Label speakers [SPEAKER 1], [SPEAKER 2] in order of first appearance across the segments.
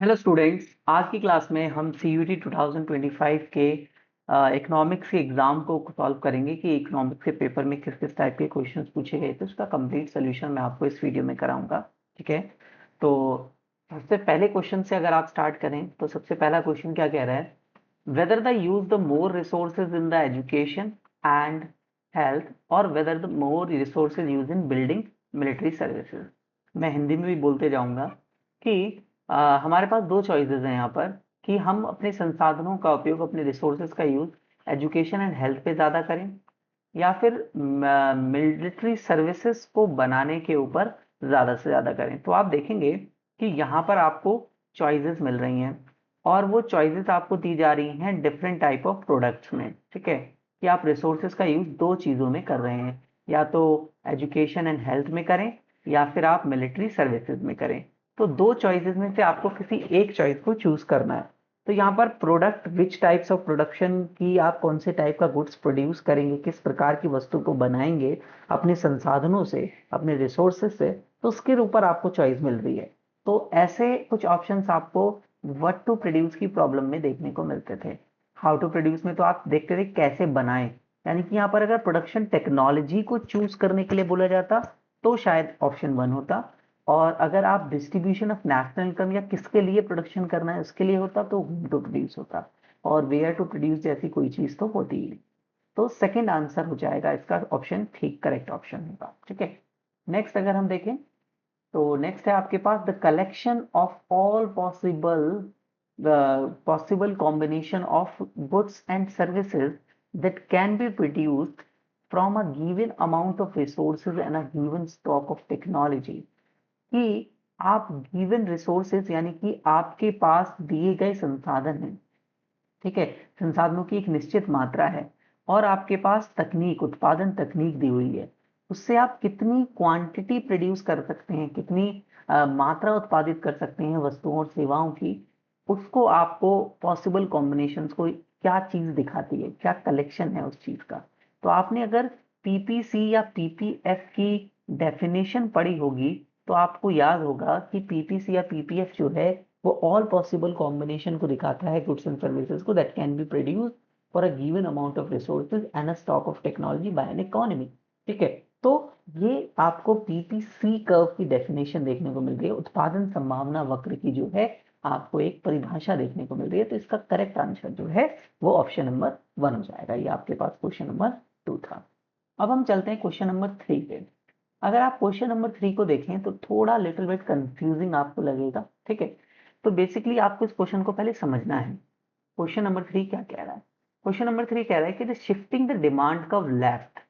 [SPEAKER 1] Hello students, आज की class में हम CUET 2025 के इकोनॉमिक्स के एग्जाम को सॉल्व करेंगे कि इकोनॉमिक्स के पेपर में किस किस टाइप के क्वेश्चंस पूछे गए थे। उसका कंप्लीट सोल्यूशन मैं आपको इस वीडियो में कराऊंगा। ठीक है, तो सबसे पहले क्वेश्चन से अगर आप स्टार्ट करें तो सबसे पहला क्वेश्चन क्या कह रहा है? Whether the use the more resources in the education and health और whether the more resources use in building military services. मैं हिंदी में भी बोलते जाऊंगा कि हमारे पास दो चॉइसेस हैं यहाँ पर कि हम अपने संसाधनों का उपयोग, अपने रिसोर्सेज का यूज एजुकेशन एंड हेल्थ पे ज़्यादा करें या फिर मिलिट्री सर्विसेज को बनाने के ऊपर ज़्यादा से ज़्यादा करें। तो आप देखेंगे कि यहाँ पर आपको चॉइसेस मिल रही हैं और वो चॉइसेस आपको दी जा रही हैं डिफरेंट टाइप ऑफ प्रोडक्ट्स में। ठीक है, कि आप रिसोर्सेज का यूज दो चीज़ों में कर रहे हैं, या तो एजुकेशन एंड हेल्थ में करें या फिर आप मिलिट्री सर्विसेज में करें। तो दो चॉइसेस में से आपको किसी एक चॉइस को चूज करना है। तो यहाँ पर product which types of production की, आप कौन से टाइप का गुड्स प्रोड्यूस करेंगे, किस प्रकार की वस्तु को बनाएंगे अपने संसाधनों से, अपने रिसोर्सेज से, तो उसके ऊपर आपको चॉइस मिल रही है। तो ऐसे कुछ ऑप्शंस आपको व्हाट टू प्रोड्यूस की प्रॉब्लम में देखने को मिलते थे। हाउ टू प्रोड्यूस में तो आप देखते थे कैसे बनाएं, यानी कि यहाँ पर अगर प्रोडक्शन टेक्नोलॉजी को चूज करने के लिए बोला जाता तो शायद ऑप्शन वन होता, और अगर आप डिस्ट्रीब्यूशन ऑफ नेशनल इनकम या किसके लिए प्रोडक्शन करना है उसके लिए होता तो होम टू प्रोड्यूस होता, और वेयर टू प्रोड्यूस जैसी कोई चीज तो होती ही नहीं। तो सेकंड आंसर हो जाएगा इसका, ऑप्शन ठीक करेक्ट ऑप्शन होगा। ठीक है, नेक्स्ट अगर हम देखें तो नेक्स्ट है आपके पास the collection of all possible combination of goods and services that can be produced from a given amount of resources and a given stock of technology. कि आप गिवन रिसोर्सेज यानी कि आपके पास दिए गए संसाधन हैं। ठीक है, संसाधनों की एक निश्चित मात्रा है और आपके पास तकनीक, उत्पादन तकनीक दी हुई है, उससे आप कितनी क्वांटिटी प्रोड्यूस कर सकते हैं, कितनी मात्रा उत्पादित कर सकते हैं वस्तुओं और सेवाओं की, उसको आपको पॉसिबल कॉम्बिनेशंस को क्या चीज दिखाती है, क्या कलेक्शन है उस चीज का। तो आपने अगर पीपीसी या पीपीएफ की डेफिनेशन पढ़ी होगी तो आपको याद होगा कि पीपीसी या पीपीएफ जो है वो ऑल पॉसिबल कॉम्बिनेशन को दिखाता है गुड्स एंड सर्विसेज को that can B produce for a given amount of resources and a stock of technology by an economy. ठीक है, तो ये आपको पीपीसी कर्व की डेफिनेशन देखने को मिल रही है, उत्पादन संभावना वक्र की जो है आपको एक परिभाषा देखने को मिल रही है। तो इसका करेक्ट आंसर जो है वो ऑप्शन नंबर वन हो जाएगा। ये आपके पास क्वेश्चन नंबर टू था। अब हम चलते हैं क्वेश्चन नंबर थ्री पे। अगर आप क्वेश्चन नंबर थ्री को देखें तो थोड़ा लिटिल बिट कंफ्यूजिंग आपको लगेगा। ठीक है, तो बेसिकली आपको इस क्वेश्चन को पहले समझना है। क्वेश्चन नंबर थ्री क्या कह रहा है? क्वेश्चन नंबर थ्री कह रहा है कि the shifting the demand curve left,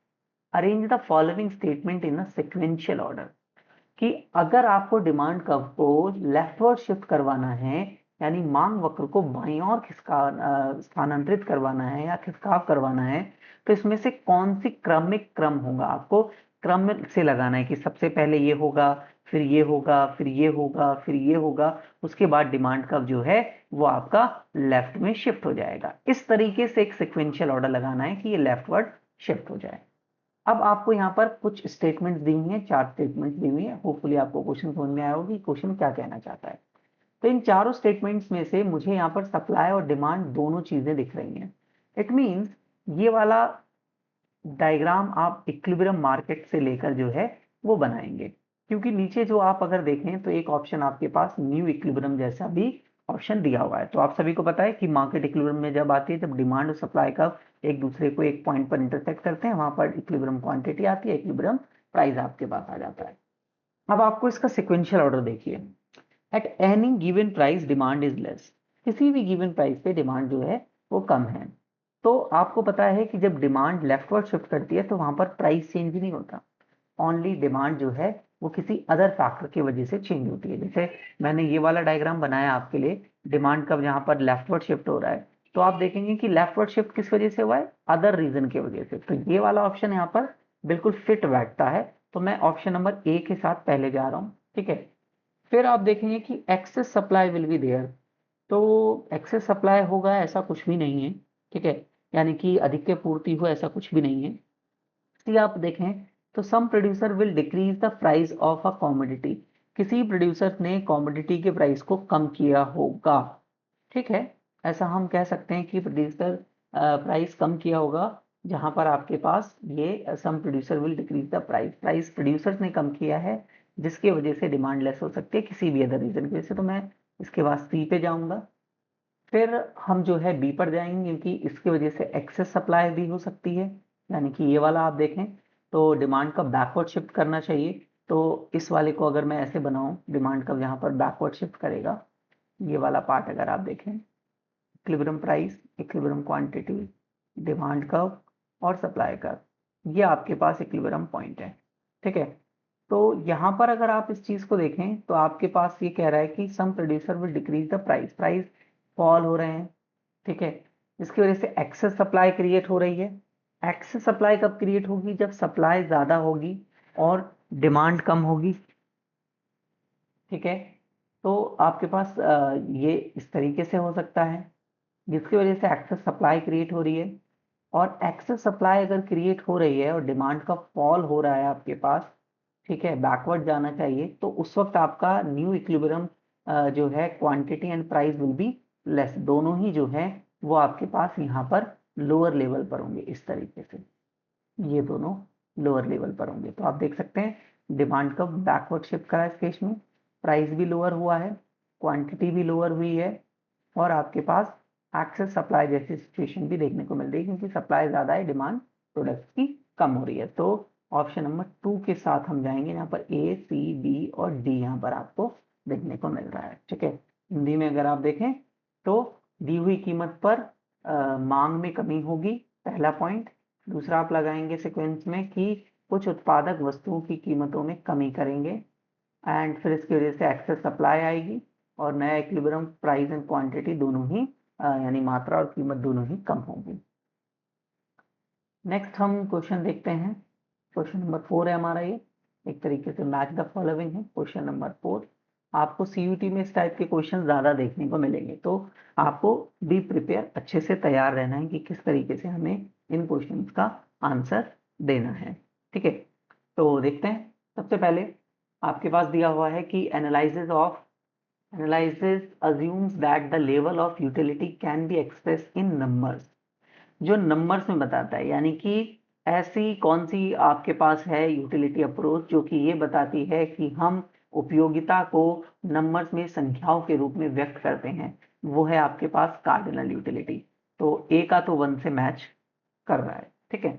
[SPEAKER 1] arrange the following statement in a sequential order. कि अगर आपको डिमांड कर्व को लेफ्टवर्ड शिफ्ट करवाना है, यानी मांग वक्र को बाईं ओर खिसका स्थानांतरित करवाना है या खिसकाव करवाना है, तो इसमें से कौन सी क्रमिक क्रम होगा, आपको क्रम से लगाना है कि सबसे पहले ये होगा, फिर ये होगा, फिर ये होगा, फिर ये होगा, उसके बाद डिमांड कर्व जो है वो आपका लेफ्ट में शिफ्ट हो जाएगा। इस तरीके से एक सिक्वेंशियल ऑर्डर लगाना है कि ये लेफ्टवर्ड शिफ्ट हो जाए। अब आपको यहाँ पर कुछ स्टेटमेंट्स दी हुई हैं, चार स्टेटमेंट्स दी हुई हैं। होपफुली आपको क्वेश्चन समझ में आया होगा कि क्वेश्चन क्या कहना चाहता है। तो इन चारों स्टेटमेंट्स में से मुझे यहाँ पर सप्लाई और डिमांड दोनों चीजें दिख रही हैं। इट मींस ये वाला डायग्राम आप इक्विलिब्रियम मार्केट से लेकर जो है वो बनाएंगे, क्योंकि नीचे जो आप अगर देखें तो एक ऑप्शन आपके पास न्यू इक्विलिब्रियम जैसा भी ऑप्शन दिया हुआ है। तो आप सभी को पता है कि मार्केट इक्विलिब्रियम में जब आती है, जब डिमांड और सप्लाई का एक दूसरे को एक पॉइंट पर इंटरसेक्ट करते हैं, वहां पर इक्विलिब्रियम क्वांटिटी आती है, इक्विलिब्रियम प्राइस आपके पास आ जाता है। अब आपको इसका सिक्वेंशियल ऑर्डर देखिए। At any given price demand is less, किसी भी गिवन प्राइस पे डिमांड जो है वो कम है। तो आपको पता है कि जब डिमांड लेफ्टवर्ड शिफ्ट करती है तो वहां पर प्राइस चेंज भी नहीं होता, ओनली डिमांड जो है वो किसी अदर फैक्टर की वजह से चेंज होती है। जैसे मैंने ये वाला डायग्राम बनाया आपके लिए, डिमांड का जहां पर लेफ्टवर्ड शिफ्ट हो रहा है, तो आप देखेंगे कि लेफ्टवर्ड शिफ्ट किस वजह से हुआ है, अदर रीजन की वजह से। तो ये वाला ऑप्शन यहाँ पर बिल्कुल फिट बैठता है, तो मैं ऑप्शन नंबर ए के साथ पहले जा रहा हूँ। ठीक है, फिर आप देखेंगे कि excess supply will be there. तो एक्सेस सप्लाई होगा ऐसा कुछ भी नहीं है। ठीक है, यानी कि अधिक के पूर्ति हो ऐसा कुछ भी नहीं है। यदि आप देखें तो some producer will decrease the price of a commodity, किसी प्रोड्यूसर ने कॉमोडिटी के प्राइस को कम किया होगा। ठीक है, ऐसा हम कह सकते हैं कि प्रोड्यूसर प्राइस कम किया होगा, जहां पर आपके पास ये some producer will decrease the price, price producers ने कम किया है जिसकी वजह से डिमांड लेस हो सकती है किसी भी अदर रीजन की वजह से। तो मैं इसके बाद सी पे जाऊंगा, फिर हम जो है बी पर जाएंगे क्योंकि इसकी वजह से एक्सेस सप्लाई भी हो सकती है, यानी कि ये वाला आप देखें तो डिमांड का बैकवर्ड शिफ्ट करना चाहिए। तो इस वाले को अगर मैं ऐसे बनाऊं, डिमांड का यहाँ पर बैकवर्ड शिफ्ट करेगा, ये वाला पार्ट अगर आप देखें, equilibrium price, equilibrium quantity, demand curve और सप्लाई कर्व, ये आपके पास इक्विलिब्रियम पॉइंट है। ठीक है, तो यहाँ पर अगर आप इस चीज को देखें तो आपके पास ये कह रहा है कि some producer will decrease the price, price fall हो रहे हैं। ठीक है, इसकी वजह से एक्सेस सप्लाई क्रिएट हो रही है। एक्सेस सप्लाई कब क्रिएट होगी? जब सप्लाई ज्यादा होगी और डिमांड कम होगी। ठीक है, तो आपके पास ये इस तरीके से हो सकता है, जिसकी वजह से एक्सेस सप्लाई क्रिएट हो रही है। और एक्सेस सप्लाई अगर क्रिएट हो रही है और डिमांड का फॉल हो रहा है आपके पास, ठीक है, बैकवर्ड जाना चाहिए, तो उस वक्त आपका न्यू इक्विलिब्रियम जो है quantity and price will be less, दोनों ही जो है वो आपके पास यहाँ पर लोअर लेवल पर होंगे। इस तरीके से ये दोनों लोअर लेवल पर होंगे। तो आप देख सकते हैं डिमांड का बैकवर्ड शिफ्ट करा इस केस में, प्राइस भी लोअर हुआ है, क्वांटिटी भी लोअर हुई है, और आपके पास एक्सेस सप्लाई जैसी सिचुएशन भी देखने को मिल रही है क्योंकि सप्लाई ज्यादा है, डिमांड प्रोडक्ट की कम हो रही है। तो ऑप्शन नंबर 2 के साथ हम जाएंगे, यहाँ पर ए सी बी और डी यहाँ पर आपको देखने को मिल रहा है। ठीक है, हिंदी में अगर आप देखें तो दी हुई कीमत पर मांग में कमी होगी, पहला पॉइंट। दूसरा आप लगाएंगे सीक्वेंस में कि कुछ उत्पादक वस्तुओं की कीमतों में कमी करेंगे, एंड फिर इसकी वजह से एक्सेस सप्लाई आएगी और नया इक्विलिब्रियम प्राइस एंड क्वांटिटी दोनों ही यानी मात्रा और कीमत दोनों ही कम होंगी। नेक्स्ट हम क्वेश्चन देखते हैं, क्वेश्चन नंबर 4 है हमारा ये, एक तरीके से मैच द फॉलोइंग है क्वेश्चन नंबर 4। आपको सीयूटी में इस टाइप के क्वेश्चन ज्यादा देखने को मिलेंगे, तो आपको बी प्रिपेयर, अच्छे से तैयार रहना है कि किस तरीके से हमें इन क्वेश्चन का आंसर देना है। ठीक है, तो देखते हैं। सबसे पहले आपके पास दिया हुआ है कि analysis assumes that the level of utility can be expressed in numbers, जो नंबर्स में बताता है, यानी कि ऐसी कौन सी आपके पास है यूटिलिटी अप्रोच जो कि ये बताती है कि हम उपयोगिता को नंबर्स में संख्याओं के रूप में व्यक्त करते हैं, वो है आपके पास कार्डिनल यूटिलिटी। तो ए का तो 1 से मैच कर रहा है। ठीक है,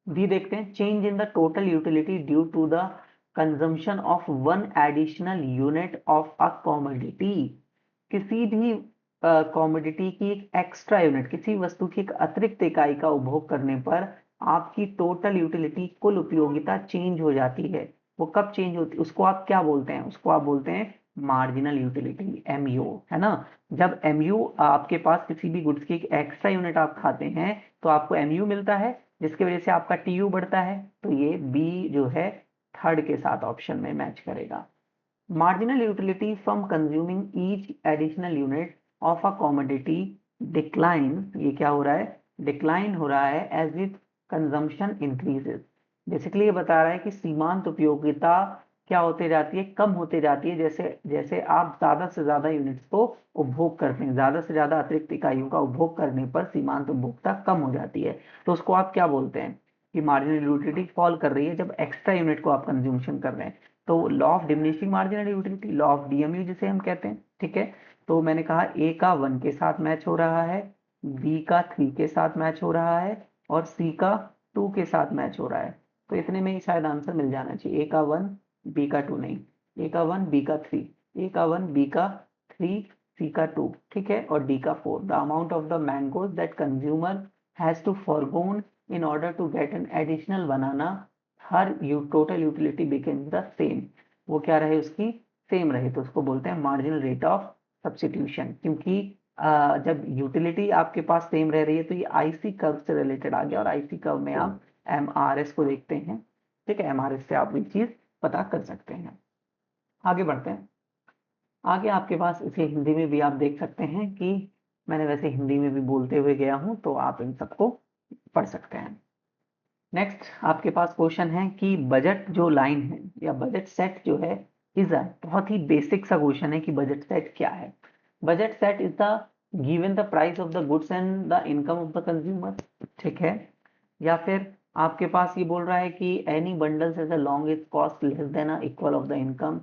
[SPEAKER 1] बी देखते हैं, change in the total utility due to the consumption of 1 additional unit of a commodity, किसी भी कॉमोडिटी की एक एक्स्ट्रा यूनिट, किसी वस्तु की एक अतिरिक्त इकाई का उपभोग करने पर आपकी टोटल यूटिलिटी, कुल उपयोगिता चेंज हो जाती है। वो कब चेंज होती है, उसको आप क्या बोलते हैं? उसको आप बोलते हैं मार्जिनल यूटिलिटी, एमयू, है ना। जब एमयू आपके पास किसी भी गुड्स की एक एक्स्ट्रा यूनिट आप खाते हैं तो आपको एमयू मिलता है, जिसकी वजह से आपका टीयू बढ़ता है। तो ये बी जो है थर्ड के साथ ऑप्शन में मैच करेगा। Marginal utility from consuming each additional unit of a commodity decline, ये क्या हो रहा है? डिक्लाइन हो रहा है as with consumption increases. Basically ये बता रहा है कि सीमांत उपयोगिता क्या होते जाती है? कम होते जाती है, जैसे जैसे आप ज्यादा से ज्यादा यूनिट्स को उपभोग करते हैं, ज्यादा से ज्यादा अतिरिक्त इकाइयों का उपभोग करने पर सीमांत उपभोक्ता कम हो जाती है। तो उसको आप क्या बोलते हैं कि मार्जिनल यूटिलिटी फॉल कर रही है जब एक्स्ट्रा यूनिट को आप कंज्यूमेशन कर रहे हैं। तो law of diminishing marginal utility, law of DMU जिसे हम कहते हैं। ठीक है, तो मैंने कहा ए का 1 के साथ मैच हो रहा है, बी का 3 के साथ मैच हो रहा है और सी का 2 के साथ मैच हो रहा है। तो इतने में ही शायद आंसर मिल जाना चाहिए, ए का 1 बी का 2 नहीं, ए का 1 बी का 3, ए का 1 बी का 3 सी का 2, ठीक है, और डी का 4। The amount of the mangoes that consumer has to forgone in order to get an additional banana, her total utility became the same, वो क्या रहे? उसकी सेम रहे, तो उसको बोलते हैं मार्जिनल रेट ऑफ सब्स्टिट्यूशन। क्योंकि जब यूटिलिटी आपके पास सेम रह रही है तो ये आईसी कर्व से रिलेटेड आ गया, और आईसी कर्व में आप एमआरएस को देखते हैं। ठीक है, एमआरएस से आप ये चीज पता कर सकते हैं। आगे बढ़ते हैं। आगे आपके पास इसे हिंदी में भी आप देख सकते हैं कि मैंने वैसे हिंदी में भी बोलते हुए गया हूं, तो आप इन सबको पढ़ सकते हैं। नेक्स्ट आपके पास क्वेश्चन है कि बजट जो लाइन है या बजट सेट जो है इज अ, बहुत ही बेसिक सा क्वेश्चन है कि बजट सेट क्या है। Budget set is the given the price of the goods and the income of the consumer, ठीक है। या फिर आपके पास ये बोल रहा है कि any bundles as a long is cost less than equal of the income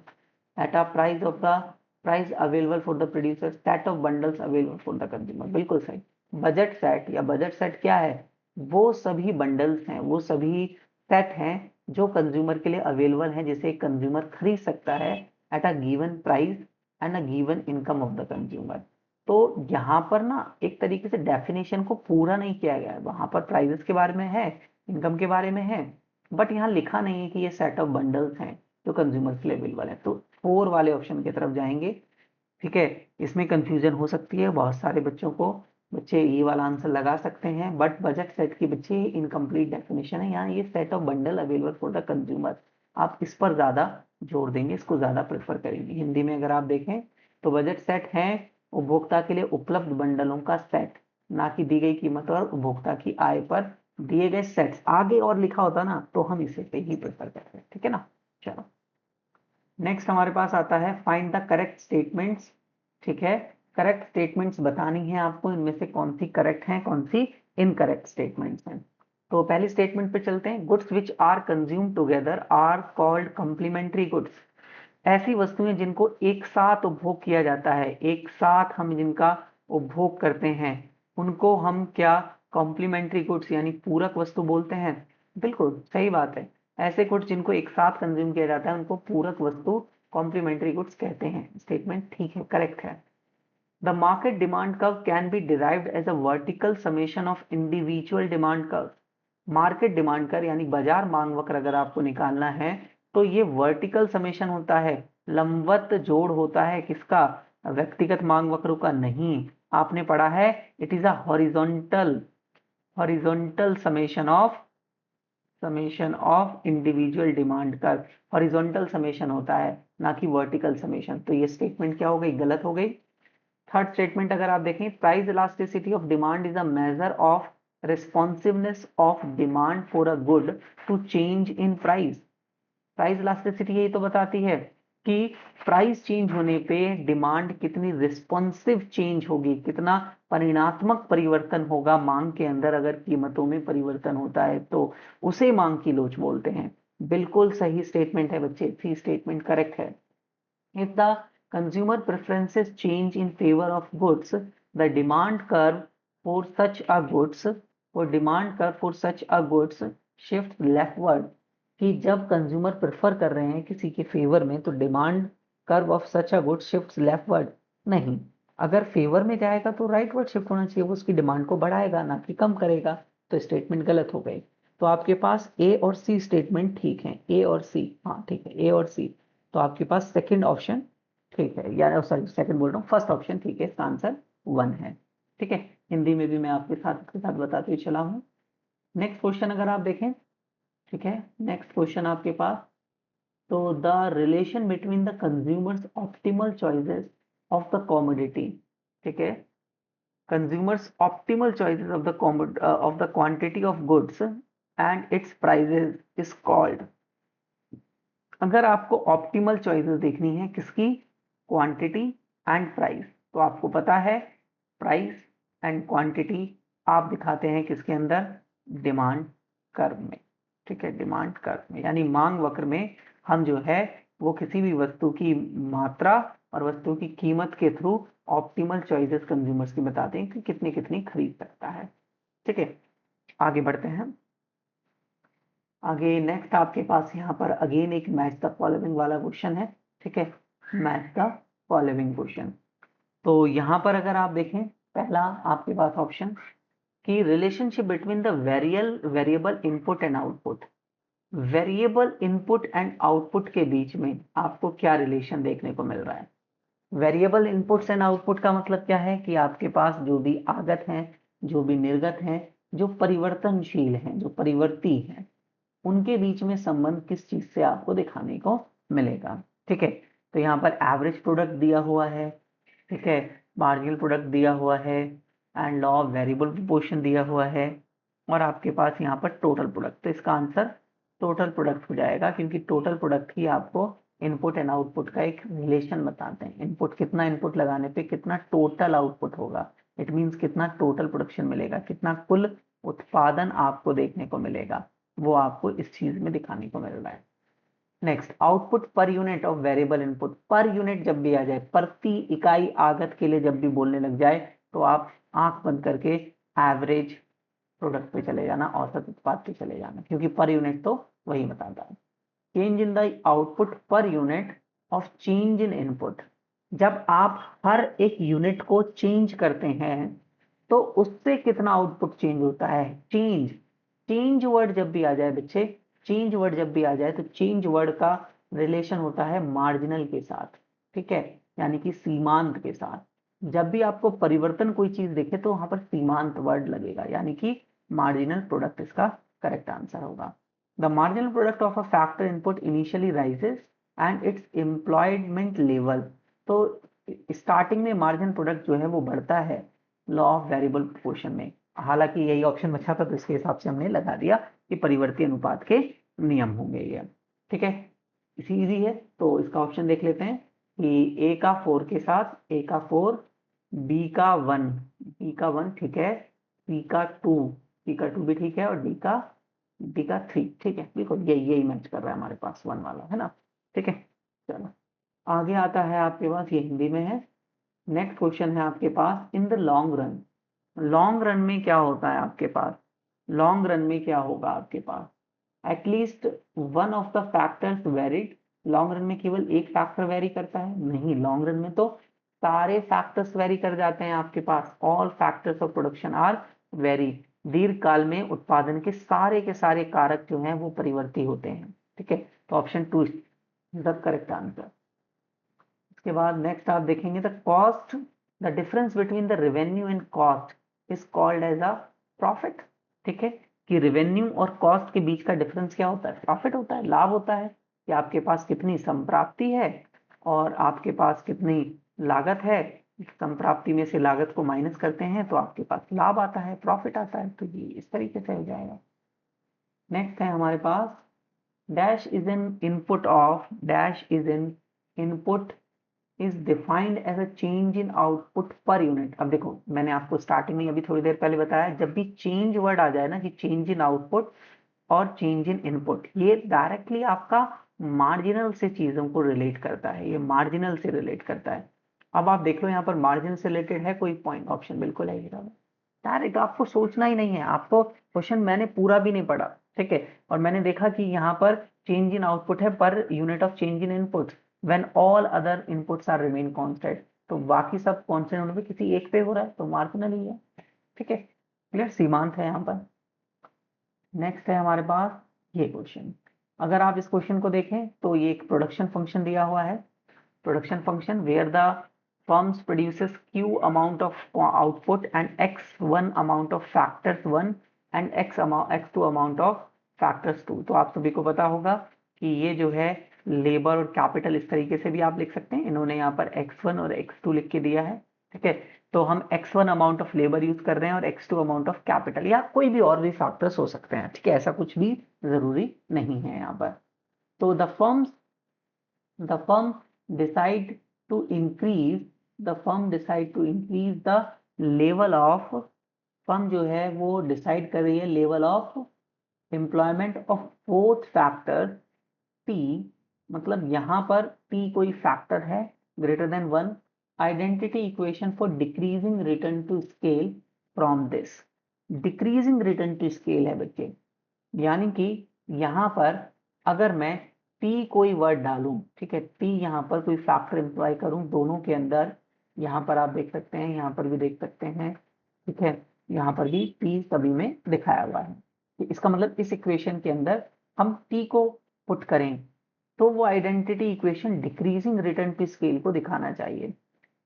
[SPEAKER 1] at a price of the price available for the producer set of bundles available for the consumer. बिल्कुल सही। बजट सेट या budget set क्या है? वो सभी bundles हैं, वो सभी सेट हैं जो कंज्यूमर के लिए अवेलेबल है, जिसे एक कंज्यूमर खरीद सकता है at a given price and a given income of the consumer. तो यहाँ पर ना एक तरीके से डेफिनेशन को पूरा नहीं किया गया है, वहां पर प्राइसेस के बारे में है, इनकम के बारे में है, बट यहाँ लिखा नहीं है कि ये सेट ऑफ बंडल्स हैं जो कंज्यूमर के लिए अवेलेबल है। तो 4 वाले ऑप्शन की तरफ जाएंगे, ठीक है। इसमें कंफ्यूजन हो सकती है बहुत सारे बच्चों को, बच्चे ये वाला आंसर लगा सकते हैं, बट बजट सेट की बच्चे इनकम्प्लीट डेफिनेशन है, यहाँ ये set of bundle available for the consumer. आप इस पर ज्यादा जोर देंगे, इसको ज्यादा प्रेफर करेंगे। हिंदी में अगर आप देखें तो बजट सेट है उपभोक्ता के लिए उपलब्ध बंडलों का सेट, ना कि दी गई कीमत और उपभोक्ता की आय पर दिए गए सेट्स। आगे और लिखा होता ना तो हम इसे पे ही प्रेफर करते हैं, ठीक है ना। चलो नेक्स्ट हमारे पास आता है फाइंड द करेक्ट स्टेटमेंट्स, ठीक है। करेक्ट स्टेटमेंट्स बतानी है आपको, इनमें से कौन सी करेक्ट है कौन सी इनकरेक्ट स्टेटमेंट्स हैं। तो पहली स्टेटमेंट पे चलते हैं। Goods which are consume together are called complementary goods. ऐसी वस्तुएं जिनको एक साथ उपभोग किया जाता है, एक साथ हम जिनका उपभोग करते हैं, उनको हम क्या कॉम्प्लीमेंट्री गुड्स यानी पूरक वस्तु बोलते हैं। बिल्कुल सही बात है। ऐसे गुड्स जिनको एक साथ कंज्यूम किया जाता है उनको पूरक वस्तु कॉम्प्लीमेंट्री गुड्स कहते हैं। स्टेटमेंट ठीक है, करेक्ट है। The market demand curve can be derived as a vertical summation of individual demand curve. Market demand curve यानी बाजार मांग वक्र अगर आपको निकालना है तो ये वर्टिकल समेशन होता है, लंबवत जोड़ होता है, किसका? व्यक्तिगत मांग वक्रों का नहीं। आपने पढ़ा है it is a horizontal horizontal summation of individual demand curve. Horizontal summation होता है, ना कि वर्टिकल समेशन। तो ये स्टेटमेंट क्या हो गई? गलत हो गई। थर्ड स्टेटमेंट अगर आप देखें, price elasticity of demand is a measure of responsiveness of demand for a good to change in price. Price elasticity यही तो बताती है कि प्राइस चेंज होने पे डिमांड कितनी रिस्पॉन्सिव चेंज होगी, कितना परिणात्मक परिवर्तन होगा मांग के अंदर। अगर कीमतों में परिवर्तन होता है तो उसे मांग की लोच बोलते हैं। बिल्कुल सही स्टेटमेंट है बच्चे, सी स्टेटमेंट करेक्ट है। If the consumer preferences change in favor of goods, the demand curve for such a goods or demand curve for such a goods shifts leftward। कि जब कंज्यूमर प्रेफर कर रहे हैं किसी के फेवर में तो demand curve of such a good shifts leftward नहीं। अगर फेवर में जाएगा तो राइटवर्ड शिफ्ट होना चाहिए, वो उसकी डिमांड को बढ़ाएगा ना कि कम करेगा। तो स्टेटमेंट गलत हो गई। तो आपके पास ए और सी स्टेटमेंट ठीक है, ए और सी, हाँ ठीक है, ए और सी। तो आपके पास सेकंड ऑप्शन ठीक है, या सॉरी सेकंड बोल रहा हूँ, फर्स्ट ऑप्शन ठीक है, इसका आंसर 1 है। ठीक है, हिंदी में भी मैं आपके साथ बताते हुए चला हूँ। नेक्स्ट क्वेश्चन अगर आप देखें, ठीक है, नेक्स्ट क्वेश्चन आपके पास, तो the relation between the consumers optimal choices of the commodity, ठीक है, consumers optimal choices of the quantity of goods and it's prices is called. अगर आपको ऑप्टिमल चॉइसेस देखनी है किसकी? Quantity and price. तो आपको पता है प्राइस एंड क्वांटिटी आप दिखाते हैं किसके अंदर? डिमांड कर्व में, ठीक है, डिमांड कर्व में यानी मांग वक्र में हम जो है वो किसी भी वस्तु की मात्रा और वस्तु की कीमत के थ्रू ऑप्टिमल चॉइसेस कंज्यूमर्स की बताते हैं कि कितनी कितनी खरीद सकता है। ठीक है, आगे बढ़ते हैं। आगे नेक्स्ट आपके पास यहाँ पर अगेन एक मैच द फॉलोइंग वाला क्वेश्चन है, ठीक है, मैच द फॉलोइंग क्वेश्चन। तो यहाँ पर अगर आप देखें पहला आपके पास ऑप्शन कि relationship between the variable input and output. Variable input and output के बीच में आपको क्या रिलेशन देखने को मिल रहा है? वेरिएबल इनपुट्स एंड आउटपुट का मतलब क्या है कि आपके पास जो भी आगत हैं, जो भी निर्गत हैं, जो परिवर्तनशील हैं, जो परिवर्ती हैं, उनके बीच में संबंध किस चीज से आपको दिखाने को मिलेगा। ठीक है, तो यहाँ पर एवरेज प्रोडक्ट दिया हुआ है, ठीक है, मार्जिनल प्रोडक्ट दिया हुआ है and law of variable proportion दिया हुआ है, और आपके पास यहाँ पर टोटल प्रोडक्ट। तो इसका आंसर टोटल प्रोडक्ट हो जाएगा क्योंकि टोटल प्रोडक्ट ही आपको इनपुट एंड आउटपुट का एक रिलेशन बताते हैं। इनपुट, कितना इनपुट लगाने पे कितना टोटल आउटपुट होगा, इट मीन्स कितना टोटल प्रोडक्शन मिलेगा, कितना कुल उत्पादन आपको देखने को मिलेगा, वो आपको इस चीज में दिखाने को मिल रहा है। नेक्स्ट, आउटपुट पर unit of variable input. Per unit जब भी आ जाए, प्रति इकाई आगत के लिए जब भी बोलने लग जाए, तो आप आंख बंद करके एवरेज प्रोडक्ट पे चले जाना, औसत उत्पाद पे चले जाना, क्योंकि पर यूनिट तो वही बताता है। चेंज इन द आउटपुट पर unit of change in input. जब आप हर एक यूनिट को चेंज करते हैं तो उससे कितना आउटपुट चेंज होता है। चेंज, चेंज वर्ड जब भी आ जाए बच्चे, चेंज वर्ड जब भी आ जाए तो चेंज वर्ड का रिलेशन होता है मार्जिनल के साथ, ठीक है, यानी कि सीमांत के साथ। जब भी आपको परिवर्तन कोई चीज दिखे तो वहां पर सीमांत वर्ड लगेगा, यानी कि मार्जिनल प्रोडक्ट इसका करेक्ट आंसर होगा। The marginal product of a factor input initially rises and it's employment level. तो स्टार्टिंग में मार्जिनल प्रोडक्ट जो है वो बढ़ता है लॉ ऑफ वेरिएबल प्रोपोर्शन में। हालांकि यही ऑप्शन बचा था तो इसके हिसाब से हमने लगा दिया कि परिवर्ती अनुपात के नियम होंगे ये, ठीक है। इजी है, तो इसका ऑप्शन देख लेते हैं कि ए का 4 के साथ, ए का 4, बी का 1, बी का 1 ठीक है, सी का 2, सी का 2 भी ठीक है, और डी का 3 ठीक है, बिल्कुल यही यही मैच कर रहा है हमारे पास 1 वाला, है ना, ठीक है। चलो आगे आता है आपके पास, ये हिंदी में है। नेक्स्ट क्वेश्चन है आपके पास, in the long run. Long run में क्या होता है आपके पास, लॉन्ग रन में क्या होगा आपके पास, at least one of the factors varied. Long run में केवल एक फैक्टर वेरी करता है, नहीं, लॉन्ग रन में तो सारे फैक्टर्स वेरी कर जाते हैं आपके पास, all factors of production are vary. दीर्घकाल में उत्पादन के सारे कारक जो हैं वो परिवर्ती होते हैं, ठीक है। तो option 2 is the correct answer. इसके बाद नेक्स्ट आप देखेंगे, the cost, the difference between the revenue and cost is called as a profit, ठीक है। कि रेवेन्यू और कॉस्ट के बीच का डिफरेंस क्या होता है, प्रॉफिट होता है, लाभ होता है, कि आपके पास कितनी संप्राप्ति है और आपके पास कितनी लागत है, संप्राप्ति में से लागत को माइनस करते हैं तो आपके पास लाभ आता है, प्रॉफिट आता है। तो ये इस तरीके से हो जाएगा। नेक्स्ट है हमारे पास, dash is an input of, dash is an input is defined as a change in output per unit। अब देखो मैंने आपको स्टार्टिंग में अभी थोड़ी देर पहले बताया, जब भी चेंज वर्ड आ जाए ना, कि चेंज इन आउटपुट और चेंज इन इनपुट, ये डायरेक्टली आपका मार्जिनल से चीजों को रिलेट करता है, ये मार्जिनल से रिलेट करता है। अब आप देख लो यहाँ पर मार्जिन से रिलेटेड है कोई पॉइंट, ऑप्शन बिल्कुल है डायरेक्ट, आपको सोचना ही नहीं है, आपको क्वेश्चन मैंने पूरा भी नहीं पढ़ा, ठीक है, और मैंने देखा कि यहाँ पर चेंज इन आउटपुट है per unit of change in input when all other inputs are remain constant. तो बाकी सब कांस्टेंट होने पे किसी एक पे हो रहा है तो मार्जिनल ही है, ठीक है, क्लियर, सीमांत है यहाँ पर। नेक्स्ट है हमारे पास ये क्वेश्चन। अगर आप इस क्वेश्चन को देखें तो ये एक प्रोडक्शन फंक्शन दिया हुआ है, production function where the firms produces q amount of output and x1 amount of factors 1 and x2 amount of factors 2। तो आप सभी को पता होगा कि ये जो है लेबर और कैपिटल इस तरीके से भी आप लिख सकते हैं, इन्होंने यहाँ पर x1 और x2 लिख के दिया है, ठीक है। तो हम x1 amount of labour use कर रहे हैं और x2 अमाउंट ऑफ कैपिटल, या कोई भी और भी फैक्टर्स हो सकते हैं, ठीक है, ऐसा कुछ भी जरूरी नहीं है यहाँ पर। तो the firm decide to increase the level of, firm जो है वो डिसाइड कर रही है level of employment of both factor p, मतलब यहाँ पर p कोई फैक्टर है greater than 1, identity equation for decreasing return to scale from this. Decreasing return to scale है बच्चे, यानी कि यहाँ पर अगर मैं P कोई वर्ड डालूं, ठीक है, P यहाँ पर कोई फैक्टर एम्प्लॉय करूं दोनों के अंदर, यहाँ पर आप देख सकते हैं, यहाँ पर भी देख सकते हैं, ठीक है, यहाँ पर भी P सभी में दिखाया हुआ है। इसका मतलब इस इक्वेशन के अंदर हम T को पुट करें तो वो identity equation decreasing return to scale को दिखाना चाहिए।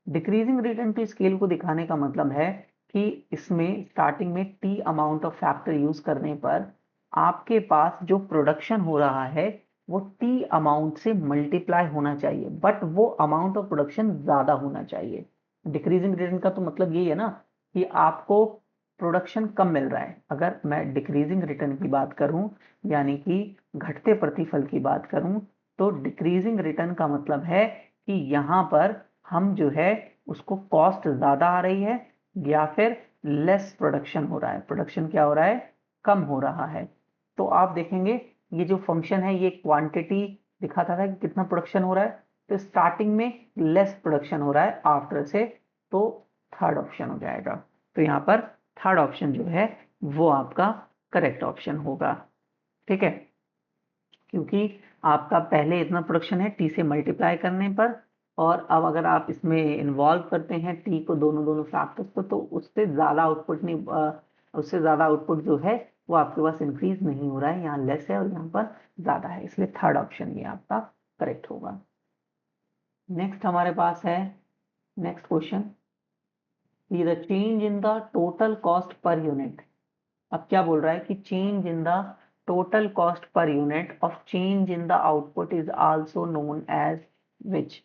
[SPEAKER 1] डिक्रीजिंग रिटर्न टू स्केल को दिखाने का मतलब है कि इसमें स्टार्टिंग में T amount of factor use करने पर आपके पास जो प्रोडक्शन हो रहा है वो T अमाउंट से मल्टीप्लाई होना चाहिए, बट वो अमाउंट ऑफ प्रोडक्शन ज्यादा होना चाहिए। डिक्रीजिंग रिटर्न का तो मतलब यही है ना कि आपको प्रोडक्शन कम मिल रहा है। अगर मैं डिक्रीजिंग रिटर्न की बात करूं, यानी कि घटते प्रतिफल की बात करूं, तो डिक्रीजिंग रिटर्न का मतलब है कि यहाँ पर हम जो है उसको कॉस्ट ज्यादा आ रही है या फिर लेस प्रोडक्शन हो रहा है, प्रोडक्शन क्या हो रहा है, कम हो रहा है। तो आप देखेंगे ये जो फंक्शन है ये क्वांटिटी दिखाता था कि कितना प्रोडक्शन हो रहा है, तो स्टार्टिंग में लेस प्रोडक्शन हो रहा है आफ्टर से, तो थर्ड ऑप्शन हो जाएगा। तो यहाँ पर थर्ड ऑप्शन जो है वो आपका करेक्ट ऑप्शन होगा। ठीक है, क्योंकि आपका पहले इतना प्रोडक्शन है टी से मल्टीप्लाई करने पर, और अब अगर आप इसमें इन्वॉल्व करते हैं टी को, दोनों दोनों फैक्टर्स को, तो उससे ज़्यादा आउटपुट नहीं, उससे ज़्यादा आउटपुट जो है वो आपके पास इंक्रीज नहीं हो रहा है, यहाँ लेस है और यहाँ पर ज़्यादा है, इसलिए थर्ड ऑप्शन ये आपका करेक्ट होगा। नेक्स्ट हमारे पास है next question, the change in the total cost per unit. अब क्या बोल रहा है कि change in the total cost per unit of change in the output is also known as which.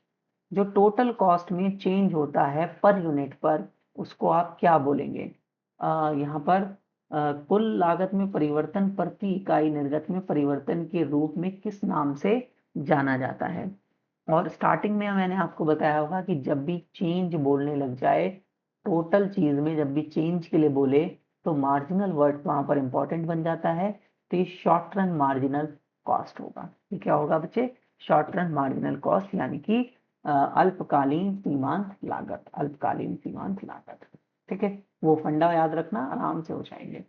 [SPEAKER 1] जो टोटल कॉस्ट में चेंज होता है पर यूनिट पर, उसको आप क्या बोलेंगे? यहाँ पर कुल लागत में परिवर्तन प्रति इकाई निर्गत में परिवर्तन के रूप में किस नाम से जाना जाता है? और स्टार्टिंग में मैंने आपको बताया होगा कि जब भी चेंज बोलने लग जाए, टोटल चीज में जब भी चेंज के लिए बोले, तो मार्जिनल वर्ड वहां पर इंपॉर्टेंट बन जाता है, तो ये शॉर्ट रन मार्जिनल कॉस्ट होगा। ये क्या होगा बच्चे? शॉर्ट रन मार्जिनल कॉस्ट, यानी कि अल्पकालीन सीमांत लागत, अल्पकालीन सीमांत लागत। ठीक है, वो फंडा याद रखना, आराम से हो जाएंगे।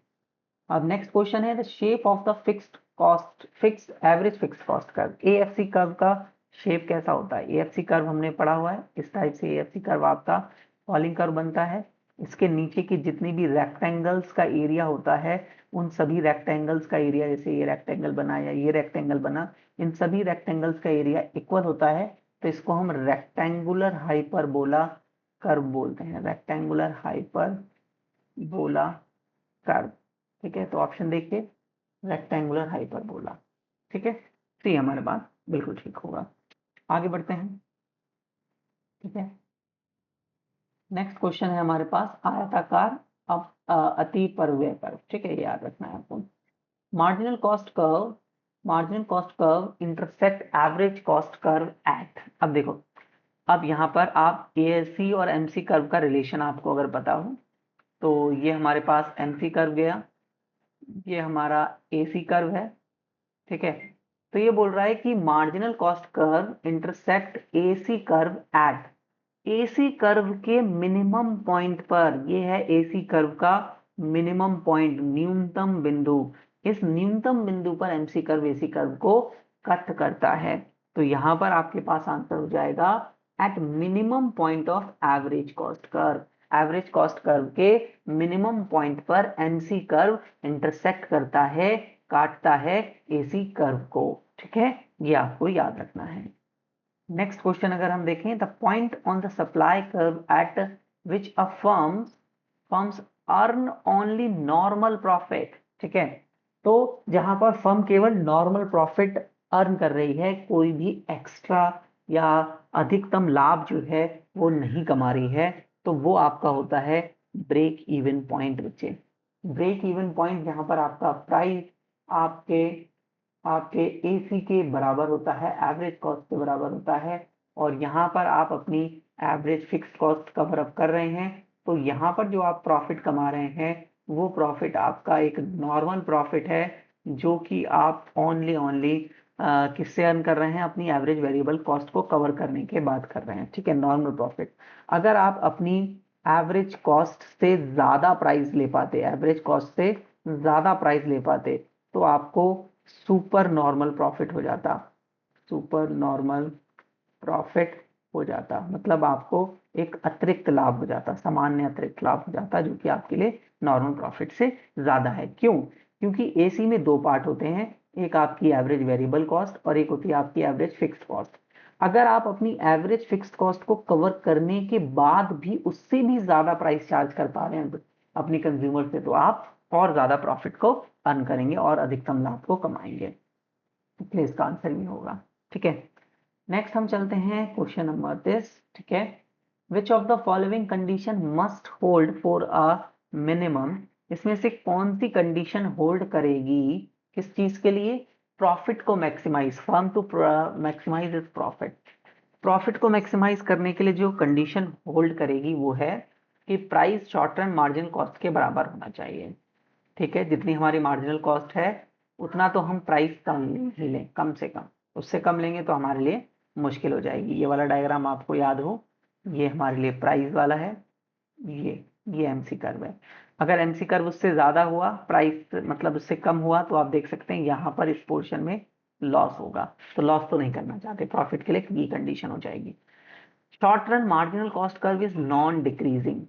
[SPEAKER 1] अब नेक्स्ट क्वेश्चन है the shape of the fixed cost, fix average fixed cost curve. AFC curve का शेप कैसा होता है? एएफसी कर्व हमने पढ़ा हुआ है, इस टाइप से एएफसी कर्व आपका फॉलिंग कर्व बनता है। इसके नीचे की जितनी भी रेक्टेंगल्स का एरिया होता है, उन सभी रेक्टेंगल्स का एरिया, जैसे ये रेक्टेंगल बना या ये रेक्टेंगल बना, इन सभी रेक्टेंगल्स का एरिया इक्वल होता है, तो इसको हम रेक्टेंगुलर हाइपरबोला कर्व बोलते हैं, रेक्टेंगुलर हाइपरबोला कर्व। ठीक है, तो ऑप्शन देखिए, रेक्टेंगुलर हाइपरबोला। ठीक है, तो ये हमारे पास बिल्कुल ठीक होगा। आगे बढ़ते हैं। ठीक है, नेक्स्ट क्वेश्चन है हमारे पास आयताकार अब अतिपरव्यय कर्व। ठीक है, ये याद रखना है आपको। Marginal cost curve, marginal cost curve intersect average cost curve at. अब देखो, अब यहाँ पर आप एएससी और एमसी कर्व का रिलेशन आपको अगर पता हो, तो ये हमारे पास एमसी कर्व गया, ये हमारा एसी कर्व है। ठीक है, तो ये बोल रहा है कि marginal cost curve intersect AC curve at, AC curve के मिनिमम पॉइंट पर, ये है एसी कर्व का मिनिमम पॉइंट, न्यूनतम बिंदु। इस न्यूनतम बिंदु पर एमसी कर्व एसी कर्व को कट करता है। तो यहां पर आपके पास आंसर हो जाएगा at minimum point of average cost curve. Average cost curve के मिनिमम पॉइंट पर एमसी कर्व इंटरसेक्ट करता है, काटता है एसी कर्व को। ठीक है, ये आपको याद रखना है। नेक्स्ट क्वेश्चन अगर हम देखें, the point on the supply curve at which a firms earn only normal profit. ठीक है, तो जहां पर फर्म केवल नॉर्मल प्रॉफिट अर्न कर रही है, कोई भी एक्स्ट्रा या अधिकतम लाभ जो है वो नहीं कमा रही है, तो वो आपका होता है ब्रेक इवन पॉइंट बच्चे। ब्रेक इवन पॉइंट जहां पर आपका प्राइस आपके आपके एसी के बराबर होता है, एवरेज कॉस्ट के बराबर होता है, और यहाँ पर आप अपनी average fixed cost cover up कर रहे हैं, तो यहाँ पर जो आप प्रॉफिट कमा रहे हैं वो प्रॉफिट आपका एक नॉर्मल प्रॉफिट है, जो कि आप ओनली ओनली किससे अर्न कर रहे हैं? अपनी एवरेज वेरिएबल कॉस्ट को कवर करने के बाद कर रहे हैं। ठीक है, नॉर्मल प्रॉफिट। अगर आप अपनी एवरेज कॉस्ट से ज्यादा प्राइस ले पाते, एवरेज कॉस्ट से ज्यादा प्राइस ले पाते, तो आपको सुपर नॉर्मल प्रॉफिट हो जाता, सुपर नॉर्मल प्रॉफिट हो जाता, मतलब आपको एक अतिरिक्त लाभ हो जाता, सामान्य अतिरिक्त लाभ हो जाता, जो कि आपके लिए नॉर्मल प्रॉफिट से ज्यादा है। क्यों? क्योंकि एसी में दो पार्ट होते हैं, एक आपकी एवरेज वेरिएबल कॉस्ट और एक होती है आपकी एवरेज फिक्स्ड कॉस्ट। अगर आप अपनी एवरेज फिक्स्ड कॉस्ट को कवर करने के बाद भी उससे भी ज्यादा प्राइस चार्ज कर पा रहे हैं अपनी कंज्यूमर से, तो आप और ज्यादा प्रॉफिट को अर्न करेंगे और अधिकतम लाभ को कमाएंगे। इसलिए इसका आंसर ये होगा। ठीक है, नेक्स्ट हम चलते हैं क्वेश्चन नंबर 10। ठीक है, which of the following condition must hold for a minimum, इसमें से कौन सी कंडीशन होल्ड करेगी किस चीज के लिए? प्रॉफिट को maximise, firm to maximise is profit. Profit को मैक्सिमाइज करने के लिए जो कंडीशन होल्ड करेगी वो है कि price short term marginal cost के बराबर होना चाहिए। ठीक है, जितनी हमारी मार्जिनल कॉस्ट है उतना तो हम प्राइस कम ही लें, कम से कम। उससे कम लेंगे तो हमारे लिए मुश्किल हो जाएगी। ये वाला डायग्राम आपको याद हो, ये हमारे लिए प्राइस वाला है, ये ये एमसी कर्व है। अगर एमसी कर्व उससे ज्यादा हुआ, प्राइस मतलब उससे कम हुआ, तो आप देख सकते हैं यहाँ पर इस पोर्शन में लॉस होगा। तो लॉस तो नहीं करना चाहते, प्रॉफिट के लिए ये कंडीशन हो जाएगी। Short run marginal cost curve is non decreasing.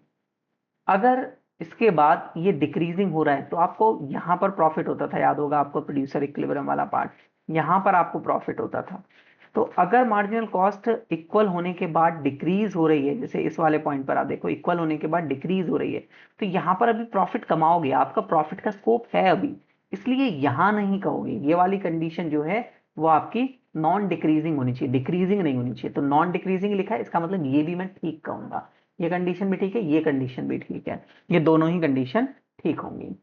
[SPEAKER 1] अगर इसके बाद ये डिक्रीजिंग हो रहा है तो आपको यहाँ पर प्रॉफिट होता था, याद होगा आपको प्रोड्यूसर इक्विलिब्रियम वाला पार्ट, यहाँ पर आपको प्रॉफिट होता था। तो अगर मार्जिनल कॉस्ट इक्वल होने के बाद डिक्रीज हो रही है, जैसे इस वाले पॉइंट पर आप देखो इक्वल होने के बाद डिक्रीज हो रही है, तो यहाँ पर अभी प्रॉफिट कमाओगे, आपका प्रॉफिट का स्कोप है अभी, इसलिए यहाँ नहीं कहोगे। ये वाली कंडीशन जो है वो आपकी नॉन डिक्रीजिंग होनी चाहिए, डिक्रीजिंग नहीं होनी चाहिए। तो नॉन डिक्रीजिंग लिखा है, इसका मतलब ये भी मैं ठीक कहूंगा। ये कंडीशन भी ठीक है, ये कंडीशन भी ठीक है, ये दोनों ही कंडीशन ठीक होंगी।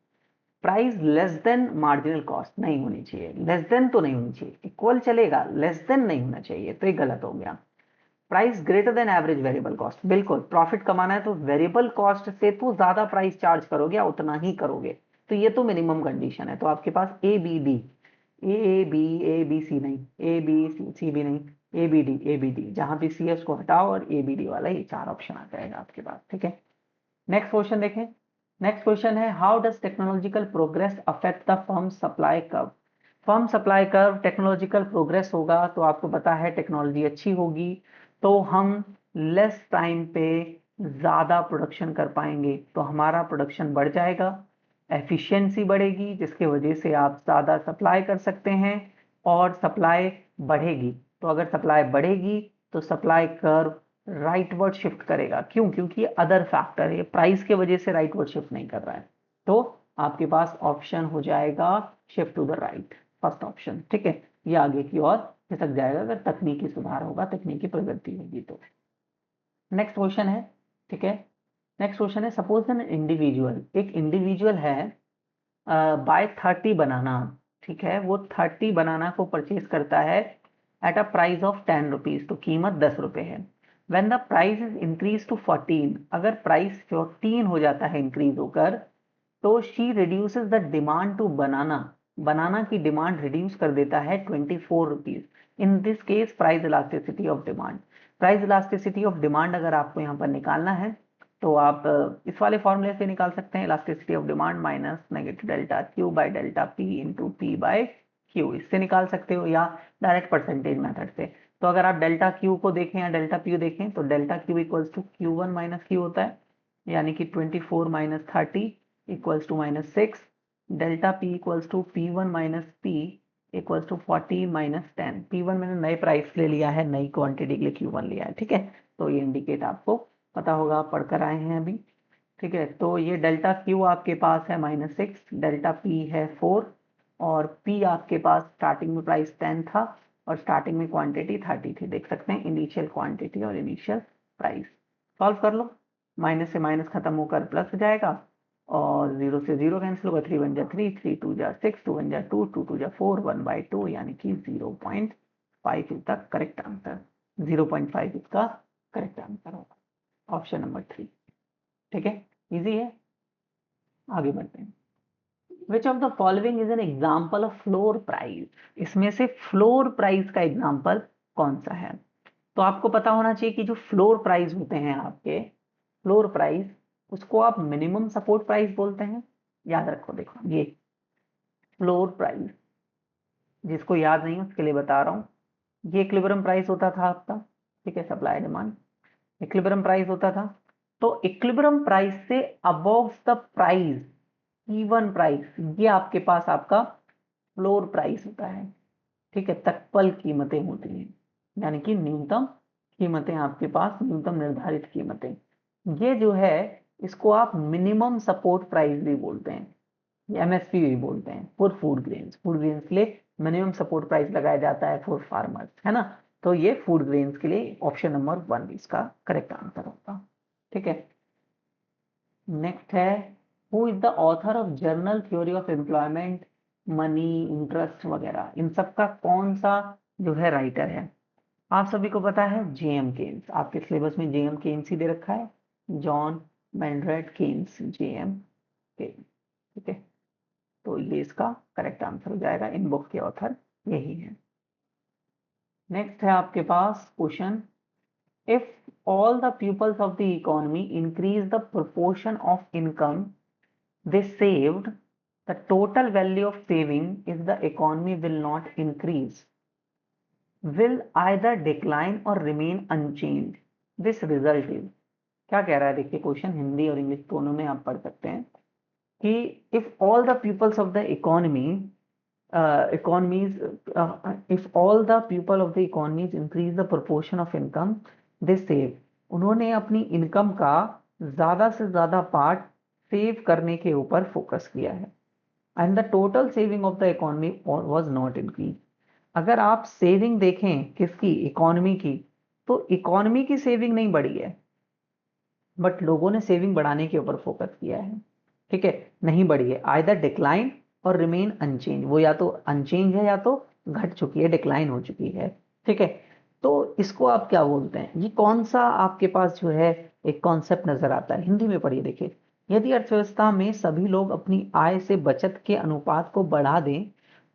[SPEAKER 1] Price less than marginal cost नहीं होनी चाहिए, लेस देन तो नहीं होनी चाहिए, इक्वल चलेगा, लेस देन नहीं होना चाहिए, तो ये गलत हो गया। Price greater than average variable cost, बिल्कुल प्रॉफिट कमाना है तो वेरिएबल कॉस्ट से तो ज्यादा प्राइस चार्ज करोगे या उतना ही करोगे, तो ये तो मिनिमम कंडीशन है। तो आपके पास A B D, A B C नहीं, A B C, C B नहीं, ए बी डी, जहां पे सी है उसको हटाओ और ए बी डी वाला ये चार ऑप्शन आ जाएगा आपके पास। ठीक है, नेक्स्ट क्वेश्चन देखें। नेक्स्ट क्वेश्चन है how does technological progress affect the firm supply curve. Firm supply curve, technological progress होगा तो आपको पता है टेक्नोलॉजी अच्छी होगी तो हम लेस टाइम पे ज्यादा प्रोडक्शन कर पाएंगे, तो हमारा प्रोडक्शन बढ़ जाएगा, एफिशिएंसी बढ़ेगी, जिसके वजह से आप ज़्यादा सप्लाई कर सकते हैं और सप्लाई बढ़ेगी। तो अगर सप्लाई बढ़ेगी तो सप्लाई कर्व राइटवर्ड शिफ्ट करेगा। क्यों? क्योंकि ये अदर फैक्टर है, प्राइस के वजह से राइटवर्ड शिफ्ट नहीं कर रहा है। तो आपके पास ऑप्शन हो जाएगा shift to the right, first option. ठीक है, ये आगे की ओर खिसक जाएगा अगर तकनीकी सुधार होगा, तकनीकी प्रगति होगी तो। नेक्स्ट क्वेश्चन है, ठीक है, नेक्स्ट क्वेश्चन है सपोज एन इंडिविजुअल, एक इंडिविजुअल है बाय 30 बनाना, ठीक है, वो 30 बनाना को परचेज करता है at a price of 10 rupees, तो कीमत 10 रुपए है। When the price is increase to 14, अगर प्राइस 14 हो जाता है इंक्रीज होकर, तो she reduces the demand to banana, banana की डिमांड रिड्यूस कर देता है 24 rupees. In this case price elasticity of demand, price elasticity of demand अगर आपको यहाँ पर निकालना है तो आप इस वाले फॉर्मूले से निकाल सकते हैं, elasticity of demand minus negative delta Q by delta P into P by Q, इससे निकाल सकते हो या डायरेक्ट परसेंटेज मेथड से। तो अगर आप डेल्टा क्यू को देखें या डेल्टा पी देखें तो delta Q equals to Q one minus Q होता है, यानी कि 24 minus 30 equals to minus 6, delta P equals to P one minus P equals to 40 minus 10। P one मैंने नए प्राइस ले लिया है, नई क्वांटिटी के लिए क्यू वन लिया है। ठीक है, तो ये इंडिकेट आपको पता होगा, आप पढ़कर आए हैं अभी। ठीक है, तो ये डेल्टा क्यू आपके पास है -6, डेल्टा पी है 4 और पी आपके पास स्टार्टिंग में प्राइस 10 था और स्टार्टिंग में क्वांटिटी 30 थी, देख सकते हैं इनिशियल क्वांटिटी और इनिशियल प्राइस। सॉल्व कर लो, माइनस से माइनस खत्म होकर प्लस हो जाएगा और जीरो से जीरो कैंसिल होगा, 3 वन जा 3, 3 टू जा 6, 2 वन जा 2, 2 टू जा 4, 1/2, यानी कि 0.5 इसका करेक्ट आंसर, 0.5 इसका करेक्ट आंसर होगा, ऑप्शन नंबर 3। ठीक है, इजी है, आगे बढ़ते हैं। Which of the following is an example of floor price, इसमें से फ्लोर प्राइस का एग्जाम्पल कौन सा है? तो आपको पता होना चाहिए कि जो फ्लोर प्राइस होते हैं आपके, फ्लोर प्राइस, उसको आप मिनिमम सपोर्ट प्राइस बोलते हैं। याद रखो, देखो ये फ्लोर प्राइस, जिसको याद नहीं उसके लिए बता रहा हूँ, ये इक्विलिब्रियम प्राइस होता था आपका। ठीक है, सप्लाई डिमांड इक्विलिब्रियम प्राइस होता था। तो इक्विलिब्रियम प्राइस से above the price, even price, ये आपके पास आपका फ्लोर प्राइस होता है। ठीक है, तत्पल कीमतें होती हैं, यानी कि न्यूनतम कीमतें आपके पास, न्यूनतम निर्धारित कीमतें, ये जो है इसको आप मिनिमम सपोर्ट प्राइस भी बोलते हैं, एमएसपी भी बोलते हैं for food grains. Food grains के लिए मिनिमम सपोर्ट प्राइस लगाया जाता है फॉर फार्मर्स, है ना। तो ये फूड ग्रेन्स के लिए ऑप्शन नंबर 1 इसका करेक्ट आंसर होगा। ठीक है, नेक्स्ट है who is the author of journal theory of employment money, interest वगैरह, इन सब का कौन सा जो है राइटर है? आप सभी को पता है जेएम केन्स, आपके सिलेबस में जेएम केन्स ही दे रखा है, John Maynard Keynes, JM Keynes. ठीक है, तो ये इसका करेक्ट आंसर हो जाएगा, इन बुक के ऑथर यही है। नेक्स्ट है आपके पास question, if all the pupils of the economy increase the proportion of income they saved, the total value of saving is the economy will not increase, will either decline or remain unchanged, this result is। क्या कह रहा है देखिए, question Hindi और English दोनों में आप पढ़ सकते हैं कि if all the peoples of the economy economies if all the people of the economies increase the proportion of income they save, उन्होंने अपनी इनकम का ज्यादा से ज्यादा पार्ट सेव करने के ऊपर फोकस किया है, and the total saving of the economy was not increase. अगर आप सेविंग देखें किसकी, इकोनॉमी की, तो इकोनॉमी की सेविंग नहीं बढ़ी है, बट लोगों ने सेविंग बढ़ाने के ऊपर फोकस किया है। ठीक है, नहीं बढ़ी है, आइदर डिक्लाइन और रिमेन अनचेंज, वो या तो अनचेंज है या तो घट चुकी है, डिक्लाइन हो चुकी है। ठीक है, तो इसको आप क्या बोलते हैं, ये कौन सा आपके पास जो है एक कॉन्सेप्ट नजर आता है? हिंदी में पढ़िए देखिए, यदि अर्थव्यवस्था में सभी लोग अपनी आय से बचत के अनुपात को बढ़ा दें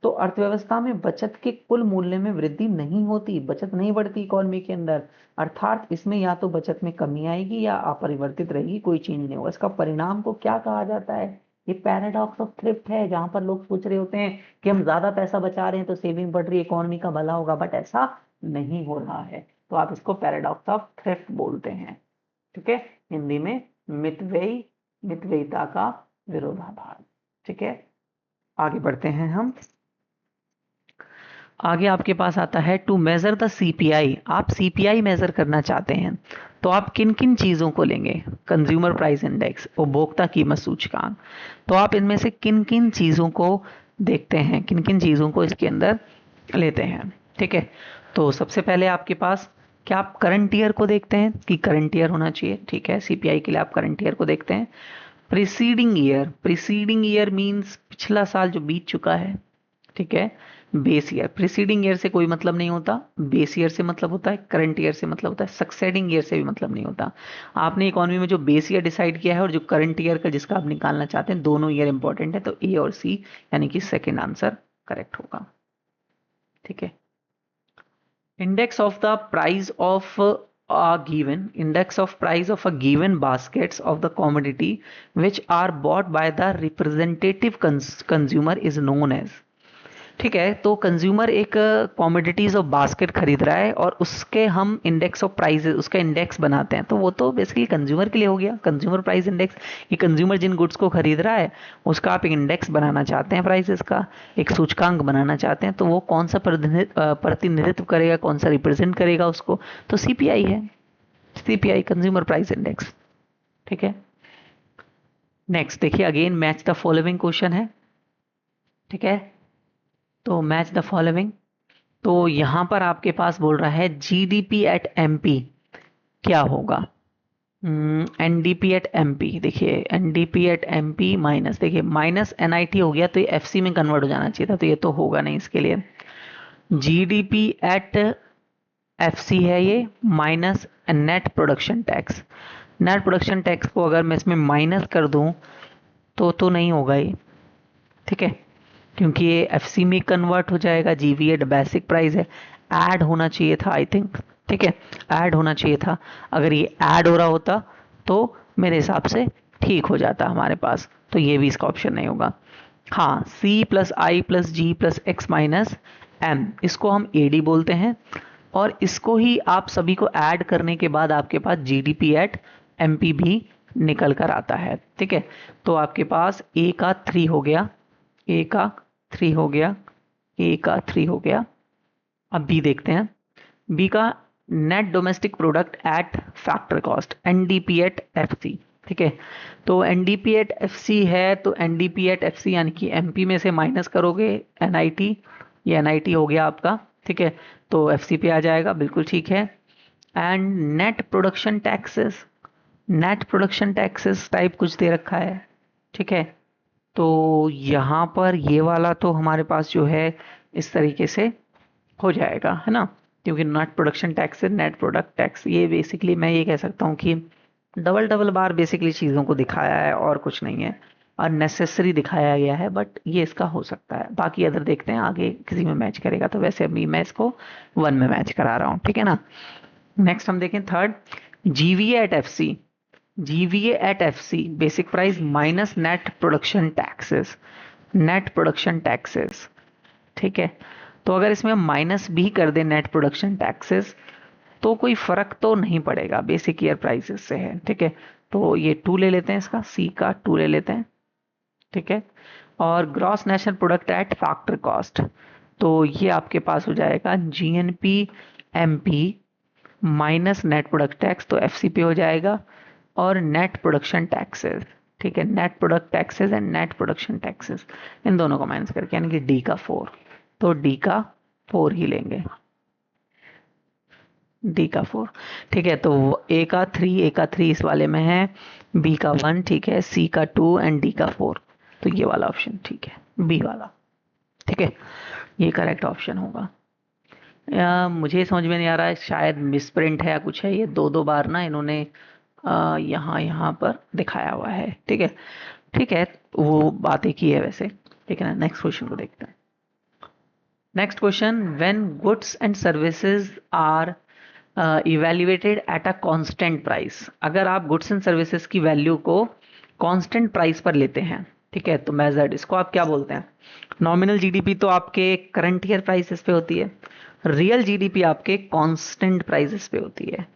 [SPEAKER 1] तो अर्थव्यवस्था में बचत के कुल मूल्य में वृद्धि नहीं होती, बचत नहीं बढ़ती इकोनॉमी के अंदर, अर्थात इसमें या तो बचत में कमी आएगी या अपरिवर्तित रहेगी, कोई चेंज नहीं होगा। इसका परिणाम को क्या कहा जाता है? ये पैराडॉक्स ऑफ थ्रिफ्ट है, जहां पर लोग सोच रहे होते हैं कि हम ज्यादा पैसा बचा रहे हैं तो सेविंग बढ़ रही है, इकोनॉमी का भला होगा, बट ऐसा नहीं हो रहा है। तो आप इसको पैराडॉक्स ऑफ थ्रिफ्ट बोलते हैं। ठीक है, हिंदी में मितव्ययी, मितव्ययिता का विरोधाभास। ठीक है, आगे बढ़ते हैं हम। आगे आपके पास आता है टू मेजर द सीपीआई, आप सीपीआई मेजर करना चाहते हैं तो आप किन किन चीजों को लेंगे? कंज्यूमर प्राइस इंडेक्स, उपभोक्ता कीमत सूचकांक, तो आप इनमें से किन किन चीजों को देखते हैं, किन किन चीजों को इसके अंदर लेते हैं? ठीक है, तो सबसे पहले आपके पास क्या आप करंट ईयर को देखते हैं कि करंट ईयर होना चाहिए। ठीक है, सीपीआई के लिए आप करंट ईयर को देखते हैं। Preceding year, preceding year means पिछला साल जो बीत चुका है। ठीक है, बेस ईयर, प्रीसीडिंग ईयर से कोई मतलब नहीं होता, बेस ईयर से मतलब होता है, करंट ईयर से मतलब होता है, सक्सेडिंग ईयर से भी मतलब नहीं होता। आपने इकोनॉमी में जो बेस ईयर डिसाइड किया है और जो करंट ईयर का जिसका आप निकालना चाहते हैं, दोनों ईयर इंपॉर्टेंट है, तो ए और सी यानी कि सेकेंड आंसर करेक्ट होगा। ठीक है, index of the price of a given index of price of a given baskets of the commodity which are bought by the representative consumer is known as। ठीक है, तो कंज्यूमर एक commodities of basket खरीद रहा है और उसके हम इंडेक्स ऑफ प्राइस, उसका इंडेक्स बनाते हैं, तो वो तो बेसिकली कंज्यूमर के लिए हो गया कंज्यूमर प्राइस इंडेक्स। कि कंज्यूमर जिन गुड्स को खरीद रहा है उसका आप एक इंडेक्स बनाना चाहते हैं, प्राइसेस का एक सूचकांक बनाना चाहते हैं, तो वो कौन सा प्रतिनिधित्व करेगा, कौन सा रिप्रेजेंट करेगा उसको, तो सीपीआई है, सीपीआई कंज्यूमर प्राइस इंडेक्स। ठीक है, नेक्स्ट देखिए, again match the following question है। ठीक है, तो मैच द फॉलोइंग, तो यहां पर आपके पास बोल रहा है जीडीपी एट एमपी क्या होगा? एनडीपी एट एमपी, देखिए एनडीपी एट एमपी माइनस, देखिए माइनस एनआईटी हो गया तो ये एफसी में कन्वर्ट हो जाना चाहिए था, तो ये तो होगा नहीं इसके लिए। जीडीपी एट एफसी है ये, minus net production tax, net production tax को अगर मैं इसमें माइनस कर दूं तो नहीं होगा ये। ठीक है, क्योंकि ये एफसी में कन्वर्ट हो जाएगा, जीवी एट बेसिक प्राइस है, ऐड होना चाहिए था आई थिंक। ठीक है, ऐड होना चाहिए था, अगर ये ऐड हो रहा होता तो मेरे हिसाब से ठीक हो जाता हमारे पास, तो ये भी इसका ऑप्शन नहीं होगा। हाँ, सी प्लस आई प्लस जी प्लस एक्स माइनस एम, इसको हम एडी बोलते हैं, और इसको ही आप सभी को ऐड करने के बाद आपके पास जीडीपी एट एमपी भी निकल कर आता है। ठीक है, तो आपके पास ए का 3 हो गया, ए का 3 हो गया, ए का 3 हो गया। अब बी देखते हैं, बी का net domestic product at factor cost, NDP at FC. ठीक है, तो एनडीपी एट एफसी है, तो एनडीपी एट एफसी यानी कि एमपी में से माइनस करोगे एनआईटी, ये एनआईटी हो गया आपका। ठीक है, तो एफसी पे आ जाएगा, बिल्कुल ठीक है। And net production taxes, net production taxes type कुछ दे रखा है। ठीक है, तो यहाँ पर ये वाला तो हमारे पास जो है इस तरीके से हो जाएगा, है ना, क्योंकि नेट प्रोडक्शन टैक्स से नेट प्रोडक्ट टैक्स, ये बेसिकली मैं ये कह सकता हूँ कि डबल डबल बार बेसिकली चीज़ों को दिखाया है और कुछ नहीं है, अननेसेसरी दिखाया गया है, बट ये इसका हो सकता है। बाकी अदर देखते हैं आगे किसी में मैच करेगा, तो वैसे अभी मैं इसको 1 में मैच करा रहा हूँ, ठीक है ना। नेक्स्ट हम देखें third, GVA eight FC. GVA eight FC basic price minus net production taxes, net production taxes, ठीक है। तो अगर इसमें हम माइनस भी कर दें नेट प्रोडक्शन टैक्सेस तो कोई फर्क तो नहीं पड़ेगा, बेसिक ईयर प्राइसेस से है, ठीक है। तो ये 2 ले लेते हैं, इसका सी का 2 ले लेते हैं, ठीक है। और gross national product at factor cost, तो ये आपके पास हो जाएगा GNP MP minus net product tax, तो एफसी पे हो जाएगा, और नेट प्रोडक्शन टैक्सेस, ठीक है, net product taxes and net production taxes, इन दोनों को माइनस करके यानी कि डी का 4, तो डी का 4 ही लेंगे, डी का 4, ठीक है। तो ए का 3, ए का 3 इस वाले में है, बी का 1, ठीक है, सी का 2 एंड डी का 4, तो ये वाला ऑप्शन ठीक है, बी वाला, ठीक है, ये करेक्ट ऑप्शन होगा। मुझे समझ में नहीं आ रहा है, शायद मिसप्रिंट है या कुछ है, ये दो दो बार ना इन्होंने यहाँ यहाँ पर दिखाया हुआ है, ठीक है, ठीक है, वो बात एक ही है वैसे, ठीक है ना। नेक्स्ट क्वेश्चन को देखते हैं। Next question, when goods and services are evaluated at a constant price, अगर आप गुड्स एंड सर्विसेज की वैल्यू को कांस्टेंट प्राइस पर लेते हैं, ठीक है, तो मेजर्ड, इसको आप क्या बोलते हैं, नॉमिनल जीडीपी तो आपके करंट ईयर प्राइसेस पे होती है, रियल जीडीपी आपके कांस्टेंट प्राइसेस पे होती है,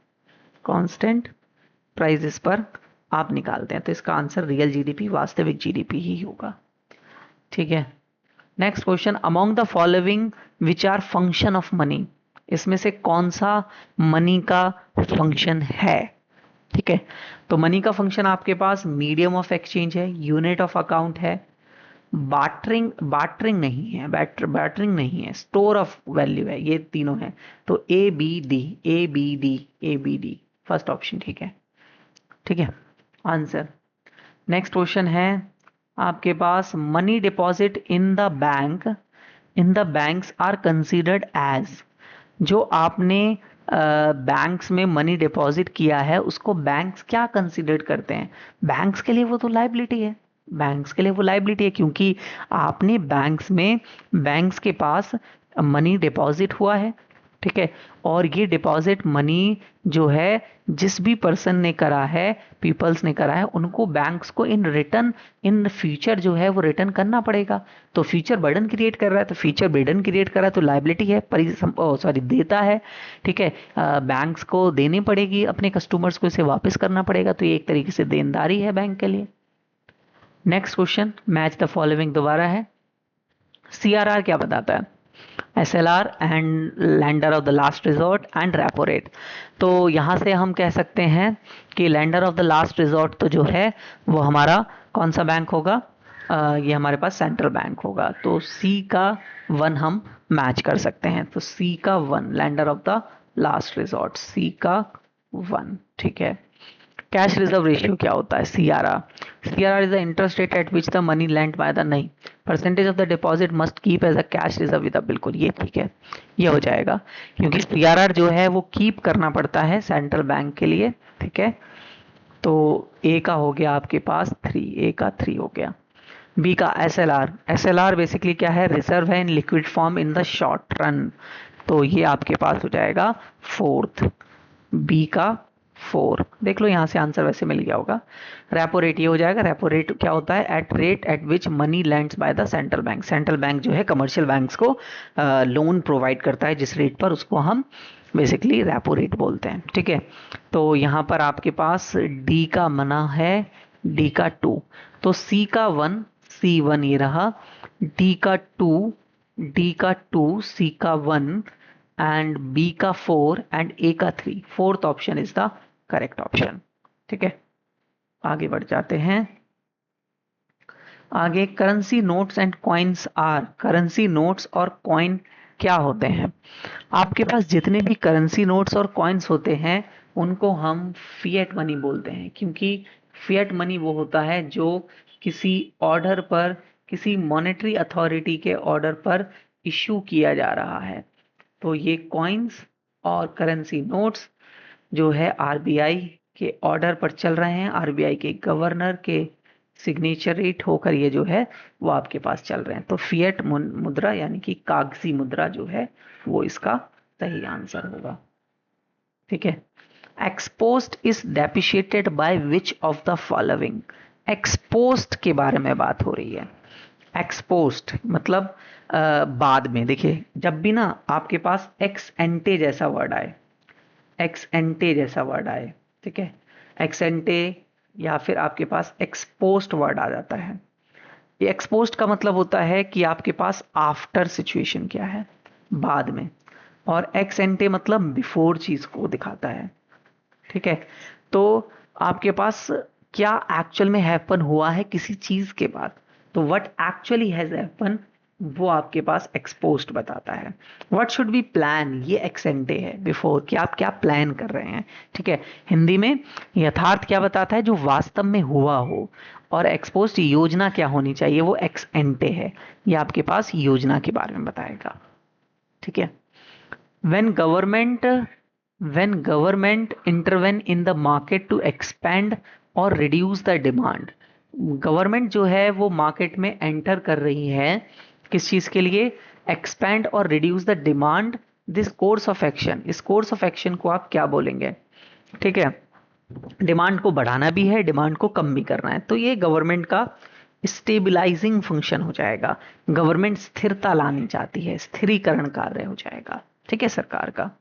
[SPEAKER 1] कांस्टेंट प्राइसेस पर आप निकालते हैं, तो इसका आंसर रियल जीडीपी, वास्तविक जीडीपी ही होगा, ठीक है। Next question, among the following which are function of money, इसमें से कौन सा मनी का फंक्शन है, ठीक है। तो मनी का फंक्शन आपके पास मीडियम ऑफ एक्सचेंज है, यूनिट ऑफ अकाउंट है, बार्टरिंग, बार्टरिंग नहीं है, बार्टरिंग नहीं है, स्टोर ऑफ वैल्यू है, ये तीनों है, तो A B D, A B D, A B D, first option ठीक है, ठीक है, आंसर। नेक्स्ट क्वेश्चन है आपके पास, money deposit in the bank, in the banks are considered as, जो आपने बैंक्स में मनी डिपॉजिट किया है उसको बैंक्स क्या कंसीडर करते हैं, बैंक्स के लिए वो तो लाइबिलिटी है, बैंक्स के लिए वो लाइबिलिटी है, क्योंकि आपने बैंक्स में, बैंक्स के पास मनी डिपॉजिट हुआ है, ठीक है, और ये डिपॉजिट मनी जो है जिस भी पर्सन ने करा है, पीपल्स ने करा है, उनको बैंक्स को इन रिटर्न, इन फ्यूचर जो है वो रिटर्न करना पड़ेगा, तो फ्यूचर बर्डन क्रिएट कर रहा है, तो फ्यूचर बर्डन क्रिएट कर रहा है तो लाइबिलिटी है, सॉरी देता है, ठीक है, बैंक्स को देनी पड़ेगी, अपने कस्टमर्स को इसे वापस करना पड़ेगा, तो ये एक तरीके से देनदारी है बैंक के लिए। Next question, match the following दोबारा है, सीआरआर क्या बताता है, SLR and lander of the last resort and repo rate, तो यहाँ से हम कह सकते हैं कि lander of the last resort तो जो है वो हमारा कौन सा बैंक होगा, ये हमारे पास सेंट्रल बैंक होगा, तो सी का 1 हम मैच कर सकते हैं, तो सी का 1 lender of the last resort, C का 1, ठीक है। कैश रिजर्व रेशियो क्या होता है, CRR, CRR is the interest rate at which the money lent by the, नहीं, percentage of the deposit must keep as a cash reserve with, बिल्कुल ये ठीक है, ये हो जाएगा, क्योंकि सीआरआर जो है वो कीप करना पड़ता है सेंट्रल बैंक के लिए, ठीक है। तो ए का हो गया आपके पास 3, ए का 3 हो गया। बी का एसएलआर, एसएलआर बेसिकली क्या है, रिजर्व है in liquid form in the short run, तो ये आपके पास हो जाएगा 4th, बी का 4, देख लो यहाँ से आंसर वैसे मिल गया होगा। रेपो रेट ये हो जाएगा, रेपो रेट क्या होता है, at rate at which money lands by the central bank, central bank जो है कमर्शियल बैंक्स को लोन प्रोवाइड करता है जिस रेट पर, उसको हम बेसिकली रेपो रेट बोलते हैं, ठीक है। तो यहाँ पर आपके पास डी का मना है, डी का 2, तो सी का 1, सी 1 ये रहा, डी का 2, डी का 2, सी का 1 एंड बी का 4 एंड ए का 3, fourth option is the correct option, ठीक है। आगे बढ़ जाते हैं, आगे currency notes and coins are, currency notes और कॉइन क्या होते हैं, आपके पास जितने भी करेंसी नोट्स और कॉइन्स होते हैं उनको हम फिएट मनी बोलते हैं, क्योंकि फिएट मनी वो होता है जो किसी ऑर्डर पर, किसी मॉनेटरी अथॉरिटी के ऑर्डर पर इशू किया जा रहा है। तो ये कॉइन्स और करेंसी नोट्स जो है आरबीआई के ऑर्डर पर चल रहे हैं, आरबीआई के गवर्नर के सिग्नेचरेट होकर ये जो है वो आपके पास चल रहे हैं। तो फिएट मुद्रा यानी कि कागजी मुद्रा जो है वो इसका सही आंसर होगा। ठीक है। Ex post is depreciated by which of the following. Ex post के बारे में बात हो रही है। एक्सपोस्ट मतलब बाद में। देखिए जब भी ना आपके पास एक्स एंटे जैसा वर्ड आए, एक्स एंटे जैसा वर्ड आए, ठीक है, एक्स एंटे या फिर आपके पास एक्सपोस्ट वर्ड आ जाता है। ये एक्सपोस्ट का मतलब होता है कि आपके पास आफ्टर सिचुएशन क्या है, बाद में, और एक्स एंटे मतलब बिफोर चीज को दिखाता है। ठीक है। तो आपके पास क्या एक्चुअल में हैपन हुआ है किसी चीज के बाद, तो व्हाट एक्चुअली हैज हैपन वो आपके पास एक्सपोज्ड बताता है। व्हाट शुड बी प्लान, ये एक्सेंटे है बिफोर, कि आप क्या प्लान कर रहे हैं। ठीक है। हिंदी में यथार्थ क्या बताता है, जो वास्तव में हुआ हो, और एक्सपोज्ड योजना क्या होनी चाहिए, वो एक्स एंटे है, ये आपके पास योजना के बारे में बताएगा। ठीक है। when government when government intervene in the market to expand or reduce the demand, government जो है वो मार्केट में एंटर कर रही है किस चीज के लिए, एक्सपैंड और reduce the demand, this course of action, इस कोर्स ऑफ एक्शन को आप क्या बोलेंगे। ठीक है। डिमांड को बढ़ाना भी है, डिमांड को कम भी करना है, तो ये गवर्नमेंट का स्टेबलाइजिंग फंक्शन हो जाएगा। गवर्नमेंट स्थिरता लानी चाहती है, स्थिरीकरण कार्य हो जाएगा। ठीक है, सरकार का।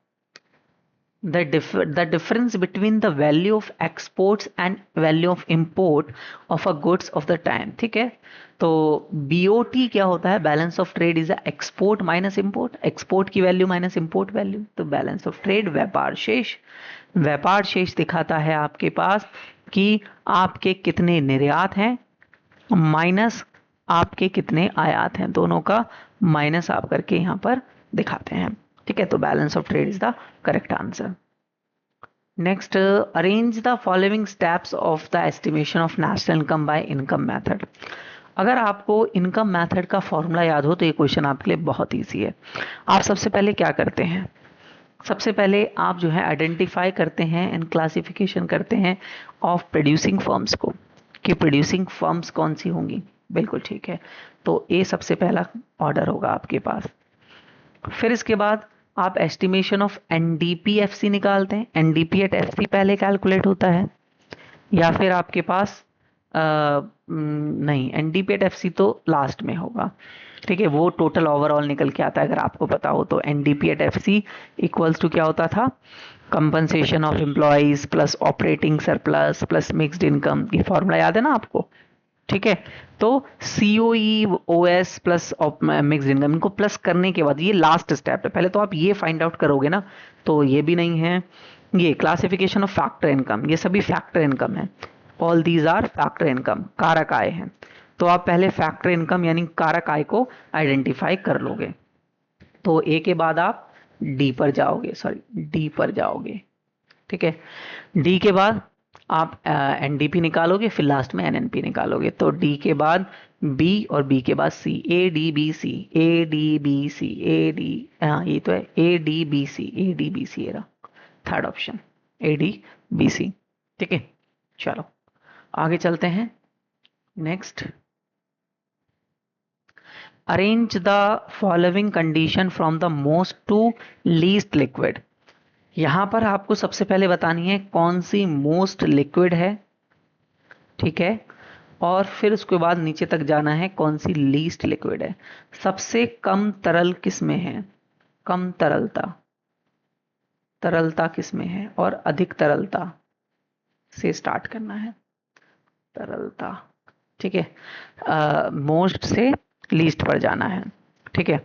[SPEAKER 1] The difference between the value of exports and value of import of a goods of the time। ठीक है। तो BOT क्या होता है, balance of trade is export minus import, export की वैल्यू माइनस इंपोर्ट वैल्यू। तो बैलेंस ऑफ ट्रेड व्यापार शेष, व्यापार शेष दिखाता है आपके पास कि आपके कितने निर्यात हैं माइनस आपके कितने आयात हैं, दोनों का माइनस आप करके यहाँ पर दिखाते हैं। ठीक है। तो balance of trade is the correct answer. Next, arrange the following steps of the estimation of national income by income method. अगर आपको इनकम मेथड का फॉर्मूला याद हो तो ये क्वेश्चन आपके लिए बहुत ईजी है। आप सबसे पहले क्या करते हैं, सबसे पहले आप जो है आइडेंटिफाई करते हैं एंड क्लासिफिकेशन करते हैं ऑफ प्रोड्यूसिंग फर्म्स को, कि प्रोड्यूसिंग फर्म्स कौन सी होंगी। बिल्कुल ठीक है। तो ए सबसे पहला ऑर्डर होगा आपके पास। फिर इसके बाद आप एस्टिमेशन ऑफ एनडीपीएफसी निकालते हैं। एनडीपी एट एफसी पहले कैलकुलेट होता है, या फिर आपके पास नहीं, एनडीपी एट एफसी तो लास्ट में होगा। ठीक है। वो टोटल ओवरऑल निकल के आता है, अगर आपको पता हो तो। NDP at FC equals to क्या होता था, compensation of employees plus operating surplus plus mixed income. ये फॉर्मूला याद है ना आपको। ठीक है। तो COE OS plus mixed income, इनको प्लस करने के बाद ये लास्ट स्टेप है। पहले तो आप ये फाइंड आउट करोगे ना, तो ये भी नहीं है। ये क्लासिफिकेशन ऑफ फैक्टर इनकम, ये सभी फैक्टर इनकम है। All these are factor income, कारक आय हैं। तो आप पहले फैक्टर इनकम यानी कारक आय को आइडेंटिफाई कर लोगे। तो ए के बाद आप डी पर जाओगे, सॉरी डी पर जाओगे। ठीक है। डी के बाद आप एनडीपी निकालोगे, फिर लास्ट में एनएनपी निकालोगे। तो डी के बाद बी और बी के बाद C, A D B C, A D B C, A D, हाँ ये तो है, A D B C, A D B C, third option A D B C. ठीक है। चलो आगे चलते हैं। Next, arrange the following condition from the most to least liquid. यहां पर आपको सबसे पहले बतानी है कौन सी मोस्ट लिक्विड है। ठीक है। और फिर उसके बाद नीचे तक जाना है कौन सी लीस्ट लिक्विड है। सबसे कम तरल किस में है, कम तरलता, तरलता किस में है, और अधिक तरलता से स्टार्ट करना है, तरलता। ठीक है। मोस्ट से लीस्ट पर जाना है। ठीक है।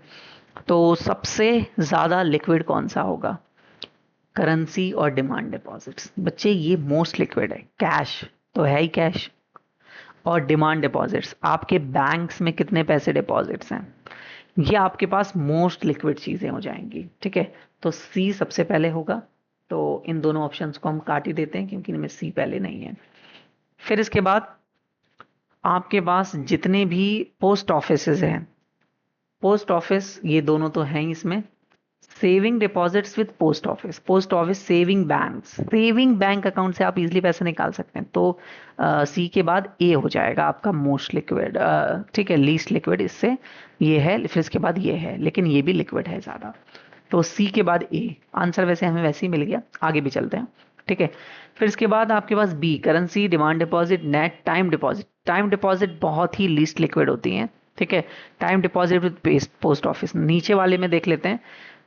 [SPEAKER 1] तो सबसे ज्यादा लिक्विड कौन सा होगा, करेंसी और डिमांड डिपॉजिट्स। बच्चे ये मोस्ट लिक्विड है, कैश तो है ही कैश, और डिमांड डिपॉजिट्स, आपके बैंक्स में कितने पैसे डिपॉजिट्स हैं, ये आपके पास मोस्ट लिक्विड चीजें हो जाएंगी। ठीक है। तो सी सबसे पहले होगा, तो इन दोनों ऑप्शंस को हम काट ही देते हैं क्योंकि इनमें सी पहले नहीं है। फिर इसके बाद आपके पास जितने भी पोस्ट ऑफिसेज हैं, पोस्ट ऑफिस ये दोनों तो हैं ही इसमें, saving deposits with post office saving bank account से आप इजीली पैसे निकाल सकते हैं। तो सी के बाद ए हो जाएगा आपका मोस्ट लिक्विड, ठीक है, लीस्ट लिक्विड इससे ये है, फिर इसके बाद ये है, लेकिन ये भी लिक्विड है ज़्यादा। तो सी के बाद ए आंसर वैसे हमें वैसे ही मिल गया, आगे भी चलते हैं, ठीक है। फिर इसके बाद आपके पास B, currency, demand deposit, net, time deposit. Time deposit बहुत ही लीस्ट लिक्विड होती हैं, ठीक है। Time deposit with post office नीचे वाले में देख लेते हैं।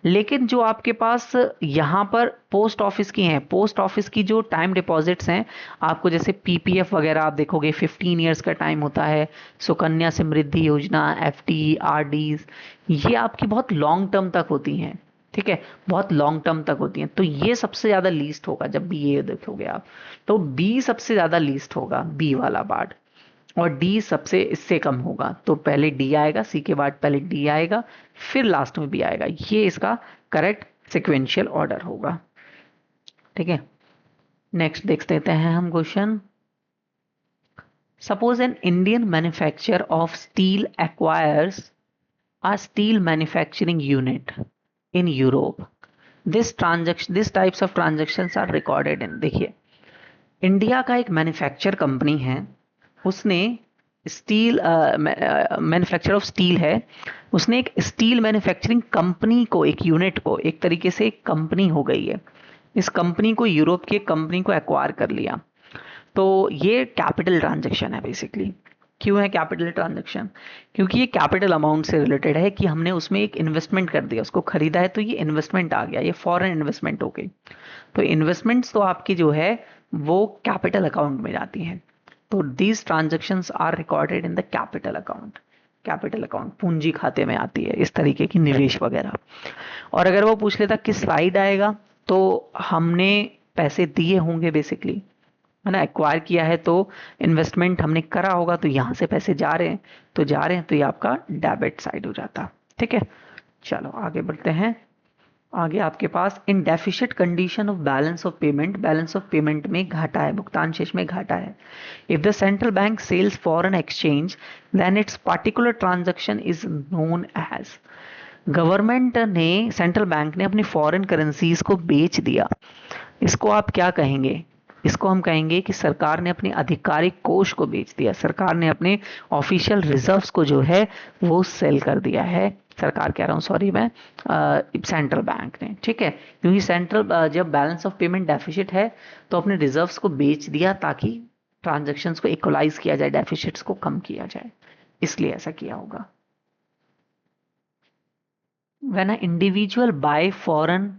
[SPEAKER 1] लेकिन जो आपके पास यहाँ पर पोस्ट ऑफिस की हैं, पोस्ट ऑफिस की जो टाइम डिपॉजिट्स हैं, आपको जैसे पीपीएफ वगैरह आप देखोगे 15 ईयर्स का टाइम होता है, सुकन्या समृद्धि योजना, एफडी, आरडीज, ये आपकी बहुत लॉन्ग टर्म तक होती हैं, ठीक है, बहुत लॉन्ग टर्म तक होती हैं। तो ये सबसे ज़्यादा लीस्ट होगा जब भी ये देखोगे आप, तो बी सबसे ज़्यादा लीस्ट होगा, बी वाला पार्ट, और डी सबसे इससे कम होगा। तो पहले डी आएगा, सी के बाद पहले डी आएगा, फिर लास्ट में बी आएगा। ये इसका करेक्ट सिक्वेंशियल ऑर्डर होगा, ठीक है। नेक्स्ट देख लेते हैं हम question. Suppose an Indian manufacturer of steel acquires a steel manufacturing unit in Europe. This types of transactions are recorded in, देखिए इंडिया का एक मैन्युफैक्चर कंपनी है, उसने स्टील मैन्युफैक्चर ऑफ स्टील है, उसने एक स्टील मैन्युफैक्चरिंग कंपनी को, एक यूनिट को, एक तरीके से एक कंपनी हो गई है, इस कंपनी को, यूरोप की कंपनी को एक्वायर कर लिया। तो ये कैपिटल ट्रांजैक्शन है बेसिकली। क्यों है कैपिटल ट्रांजैक्शन? क्योंकि ये कैपिटल अमाउंट से रिलेटेड है कि हमने उसमें एक इन्वेस्टमेंट कर दिया, उसको खरीदा है, तो ये इन्वेस्टमेंट आ गया, ये फॉरेन इन्वेस्टमेंट हो गई। तो इन्वेस्टमेंट्स तो आपकी जो है वो कैपिटल अकाउंट में जाती हैं। तो these transactions are recorded in the capital account. Capital account पूंजी खाते में आती है इस तरीके की निवेश वगैरह। और अगर वो पूछ लेता किस साइड आएगा, तो हमने पैसे दिए होंगे बेसिकली, है ना, एक्वायर किया है तो इन्वेस्टमेंट हमने करा होगा, तो यहाँ से पैसे जा रहे हैं, तो ये आपका डेबिट साइड हो जाता, ठीक है। चलो आगे बढ़ते हैं। आगे आपके पास in deficit condition of balance of payment में घाटा है, भुगतान शेष में घाटा है। If the central bank sells foreign exchange then its particular transaction is known as. Government ने, सेंट्रल बैंक ने अपनी फॉरेन करेंसीज को बेच दिया, इसको आप क्या कहेंगे? इसको हम कहेंगे कि सरकार ने अपने आधिकारिक कोष को बेच दिया, सरकार ने अपने ऑफिशियल रिजर्व्स को जो है वो सेल कर दिया है, सरकार कह रहा हूँ, सॉरी मैं, सेंट्रल बैंक ने, ठीक है। क्योंकि सेंट्रल जब बैलेंस ऑफ पेमेंट डेफिसिट है तो अपने रिजर्व्स को बेच दिया ताकि ट्रांजैक्शंस को इक्वलाइज किया जाए, डेफिसिट्स को कम किया जाए, इसलिए ऐसा किया होगा। When a individual buy foreign,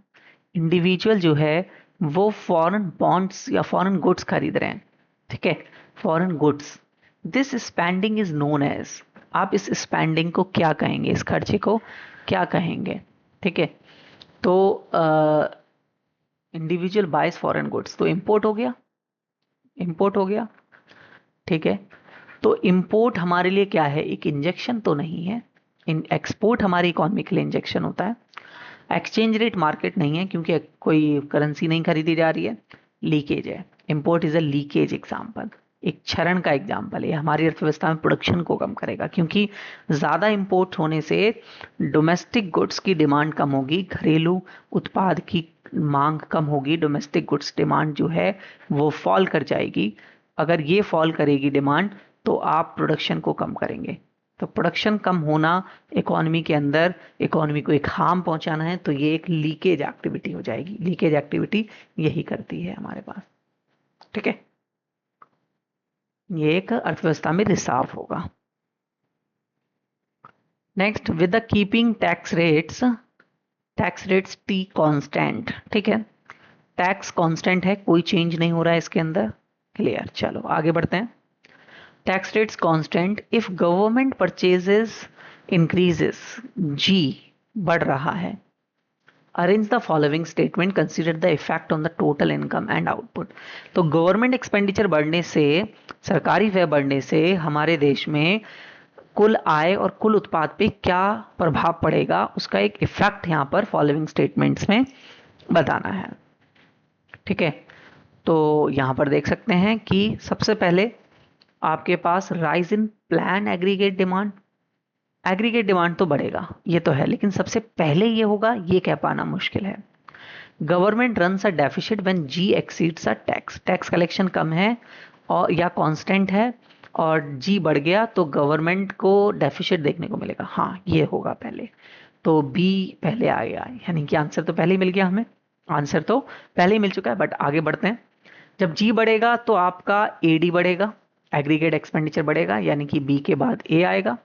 [SPEAKER 1] individual जो है वो फॉरेन बॉन्ड्स या फॉरेन गुड्स खरीद रहे हैं, ठीक है, foreign goods, this spending is known as, आप इस स्पेंडिंग को क्या कहेंगे, इस खर्चे को क्या कहेंगे, ठीक है। तो इंडिविजुअल बाइज फॉरेन गुड्स, तो इंपोर्ट हो गया, इंपोर्ट हो गया, ठीक है। तो इंपोर्ट हमारे लिए क्या है, एक इंजेक्शन तो नहीं है, इन एक्सपोर्ट हमारी इकोनॉमी के लिए इंजेक्शन होता है। एक्सचेंज रेट मार्केट नहीं है क्योंकि कोई करेंसी नहीं खरीदी जा रही है, लीकेज है। Import is a leakage example, एक क्षरण का एग्जाम्पल है, हमारी अर्थव्यवस्था में प्रोडक्शन को कम करेगा, क्योंकि ज़्यादा इंपोर्ट होने से डोमेस्टिक गुड्स की डिमांड कम होगी, घरेलू उत्पाद की मांग कम होगी, डोमेस्टिक गुड्स डिमांड जो है वो फॉल कर जाएगी। अगर ये फॉल करेगी डिमांड तो आप प्रोडक्शन को कम करेंगे, तो प्रोडक्शन कम होना इकोनॉमी के अंदर, इकोनॉमी को एक हार्म पहुंचाना है, तो ये एक लीकेज एक्टिविटी हो जाएगी। लीकेज एक्टिविटी यही करती है हमारे पास, ठीक है, ये एक अर्थव्यवस्था में रिसाव होगा। Next, with the keeping tax rates T constant, ठीक है, टैक्स कांस्टेंट है, कोई चेंज नहीं हो रहा है इसके अंदर, क्लियर। चलो आगे बढ़ते हैं। Tax rates constant if government purchases increases, G बढ़ रहा है। Arrange the following statement, consider the effect on the total income and output. तो गवर्नमेंट एक्सपेंडिचर बढ़ने से, सरकारी व्यय बढ़ने से हमारे देश में कुल आय और कुल उत्पाद पे क्या प्रभाव पड़ेगा, उसका एक इफेक्ट यहाँ पर फॉलोइंग स्टेटमेंट्स में बताना है। ठीक है, तो यहाँ पर देख सकते हैं कि सबसे पहले आपके पास rise in plan aggregate demand तो बढ़ेगा, ये तो है, लेकिन सबसे पहले ये होगा ये कह पाना मुश्किल है। Government runs a deficit when G exceeds a tax collection कम है और या कांस्टेंट है और जी बढ़ गया तो गवर्नमेंट को डेफिसिट देखने को मिलेगा। हाँ, ये होगा पहले, तो बी पहले आ गया, यानी कि आंसर तो पहले ही मिल गया हमें, आंसर तो पहले ही मिल चुका है। बट आगे बढ़ते हैं। जब जी बढ़ेगा तो आपका एडी बढ़ेगा, एग्रीगेट एक्सपेंडिचर बढ़ेगा, यानी कि बी के बाद ए आएगा।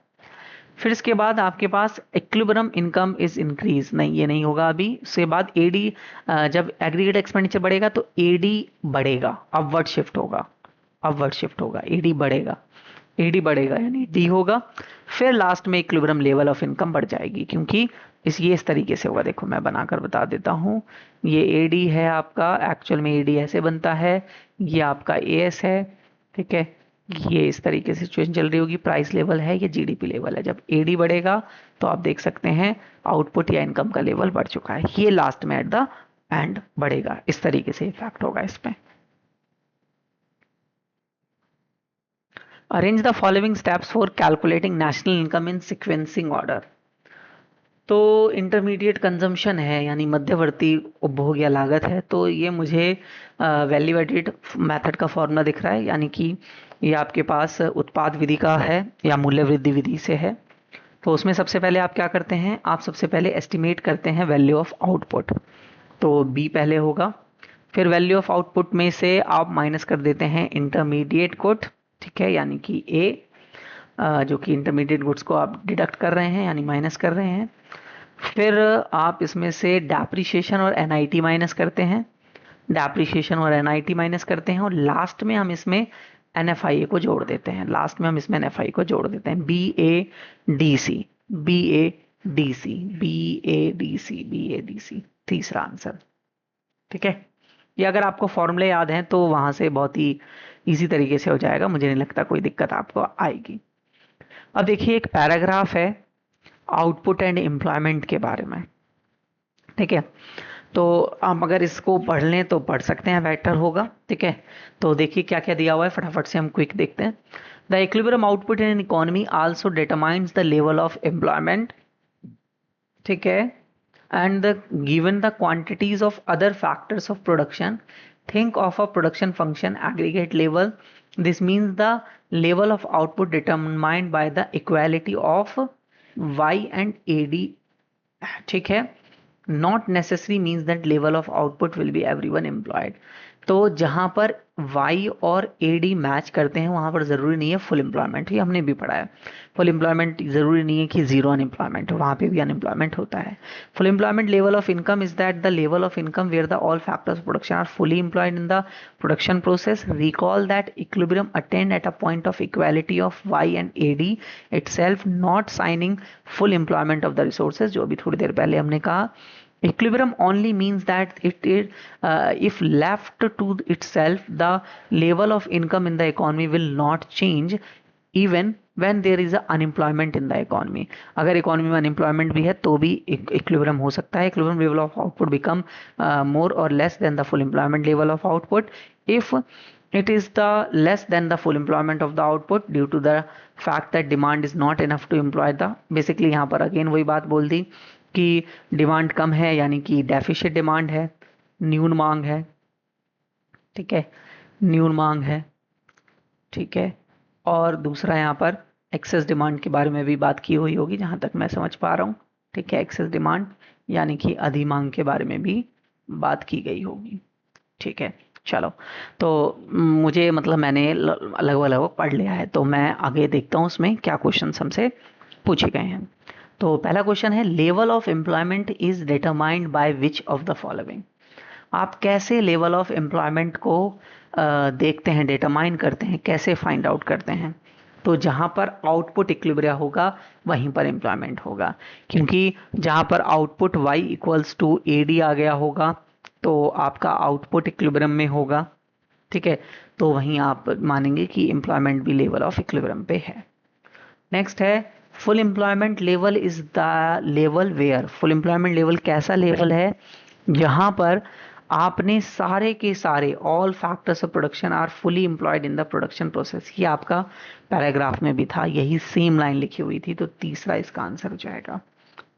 [SPEAKER 1] फिर इसके बाद आपके पास इक्विलिब्रियम इनकम इज इंक्रीज, नहीं ये नहीं होगा अभी। उसके बाद एडी, जब एग्रीगेट एक्सपेंडिचर बढ़ेगा तो एडी बढ़ेगा, अपवर्ड शिफ्ट होगा, एडी बढ़ेगा यानी डी होगा। फिर लास्ट में इक्विलिब्रियम लेवल ऑफ इनकम बढ़ जाएगी, क्योंकि इस तरीके से होगा। देखो मैं बनाकर बता देता हूँ, ये एडी है आपका, एक्चुअल में एडी ऐसे बनता है, ये आपका एएस है, ठीक है, ये इस तरीके से सिचुएशन चल रही होगी, प्राइस लेवल है, ये जीडीपी लेवल है। जब एडी बढ़ेगा तो आप देख सकते हैं आउटपुट या इनकम का लेवल बढ़ चुका है, ये लास्ट में एट द एंड बढ़ेगा, इस तरीके से इफेक्ट होगा इसमें। Arrange the following steps for calculating national income in sequencing order. तो इंटरमीडिएट कंजम्पशन है, यानी मध्यवर्ती उपभोग या लागत है, तो ये मुझे वैल्यू एडेड मेथड का फॉर्मूला दिख रहा है, यानी कि ये आपके पास उत्पाद विधि का है या मूल्य वृद्धि विधि से है। तो उसमें सबसे पहले आप क्या करते हैं, आप सबसे पहले एस्टिमेट करते हैं वैल्यू ऑफ आउटपुट, तो बी पहले होगा। फिर वैल्यू ऑफ आउटपुट में से आप माइनस कर देते हैं इंटरमीडिएट गुड, ठीक है, यानी कि ए, जो कि इंटरमीडिएट गुड्स को आप डिडक्ट कर रहे हैं यानी माइनस कर रहे हैं। फिर आप इसमें से डेप्रिसिएशन और एनआईटी माइनस करते हैं, डेप्रिसिएशन और एनआईटी माइनस करते हैं, और लास्ट में हम इसमें एनएफआई को जोड़ देते हैं, लास्ट में हम इसमें एनएफआई को जोड़ देते हैं, B A D C, B A D C, B A D C, B A D C, तीसरा आंसर। ठीक है, ये अगर आपको फॉर्मूले याद हैं तो वहां से बहुत ही इजी तरीके से हो जाएगा, मुझे नहीं लगता कोई दिक्कत आपको आएगी। अब देखिए एक पैराग्राफ है आउटपुट एंड एम्प्लॉयमेंट के बारे में, ठीक है, तो आप अगर इसको पढ़ लें तो पढ़ सकते हैं, बेटर होगा। ठीक है, तो देखिए क्या क्या दिया हुआ है, फटाफट से हम क्विक देखते हैं। The equilibrium output in an economy also determines the level of employment, ठीक है, and given the quantities of other factors of production. Think of a production function aggregate level. This means the level of output determined by the equality of y and ad, ठीक है, not necessary means that level of output will be everyone employed. तो जहां पर y और ad match करते हैं वहां पर जरूरी नहीं है फुल एम्प्लॉयमेंट, ये हमने भी पढ़ा है। फुल एम्प्लॉयमेंट जरूरी नहीं है कि जीरो अनएम्प्लॉयमेंट हो, वहां पे भी अनएम्प्लॉयमेंट होता है। Full employment level of income is that the level of income where the all factors of production are fully employed in the production process. Recall that equilibrium attend at a point of equality of y and ad itself, not signing full employment of the resources, जो अभी थोड़ी देर पहले हमने कहा। Equilibrium only means that it is, if left to itself, the level of income in the economy will not change even when there is a unemployment in the economy. अगर economy में unemployment भी है तो भी equilibrium हो सकता है। Equilibrium level of output become more or less than the full employment level of output if it is the less than the full employment of the output due to the fact that demand is not enough to employ the, basically यहाँ पर again वही बात बोल दी कि demand कम है, यानी कि deficit demand है, न्यून मांग है, ठीक है, न्यून मांग है, ठीक है, और दूसरा यहाँ पर एक्सेस डिमांड के बारे में भी बात की हुई होगी जहां तक मैं समझ पा रहा हूँ। ठीक है, एक्सेस डिमांड यानी कि अधि मांग के बारे में भी बात की गई होगी। ठीक है, चलो, तो मुझे मतलब मैंने अलग अलग पढ़ लिया है, तो मैं आगे देखता हूँ उसमें क्या क्वेश्चन हमसे पूछे गए हैं। तो पहला क्वेश्चन है level of employment is determined by which of the following. आप कैसे लेवल ऑफ एम्प्लॉयमेंट को देखते हैं, डिटरमाइन करते हैं, कैसे फाइंड आउट करते हैं। तो जहां पर आउटपुट इक्विलिब्रिया होगा वहीं पर एम्प्लॉयमेंट होगा, क्योंकि जहां पर output y equals to ad आ गया होगा तो आपका आउटपुट इक्विलिब्रियम में होगा। ठीक है, तो वहीं आप मानेंगे कि एम्प्लॉयमेंट भी लेवल ऑफ इक्विलिब्रियम पे है। नेक्स्ट है full employment level is the level where, full employment level कैसा लेवल है जहां पर आपने सारे के सारे all factors of production are fully employed in the production process, ये आपका पैराग्राफ में भी था, यही सेम लाइन लिखी हुई थी, तो तीसरा इसका आंसर हो जाएगा।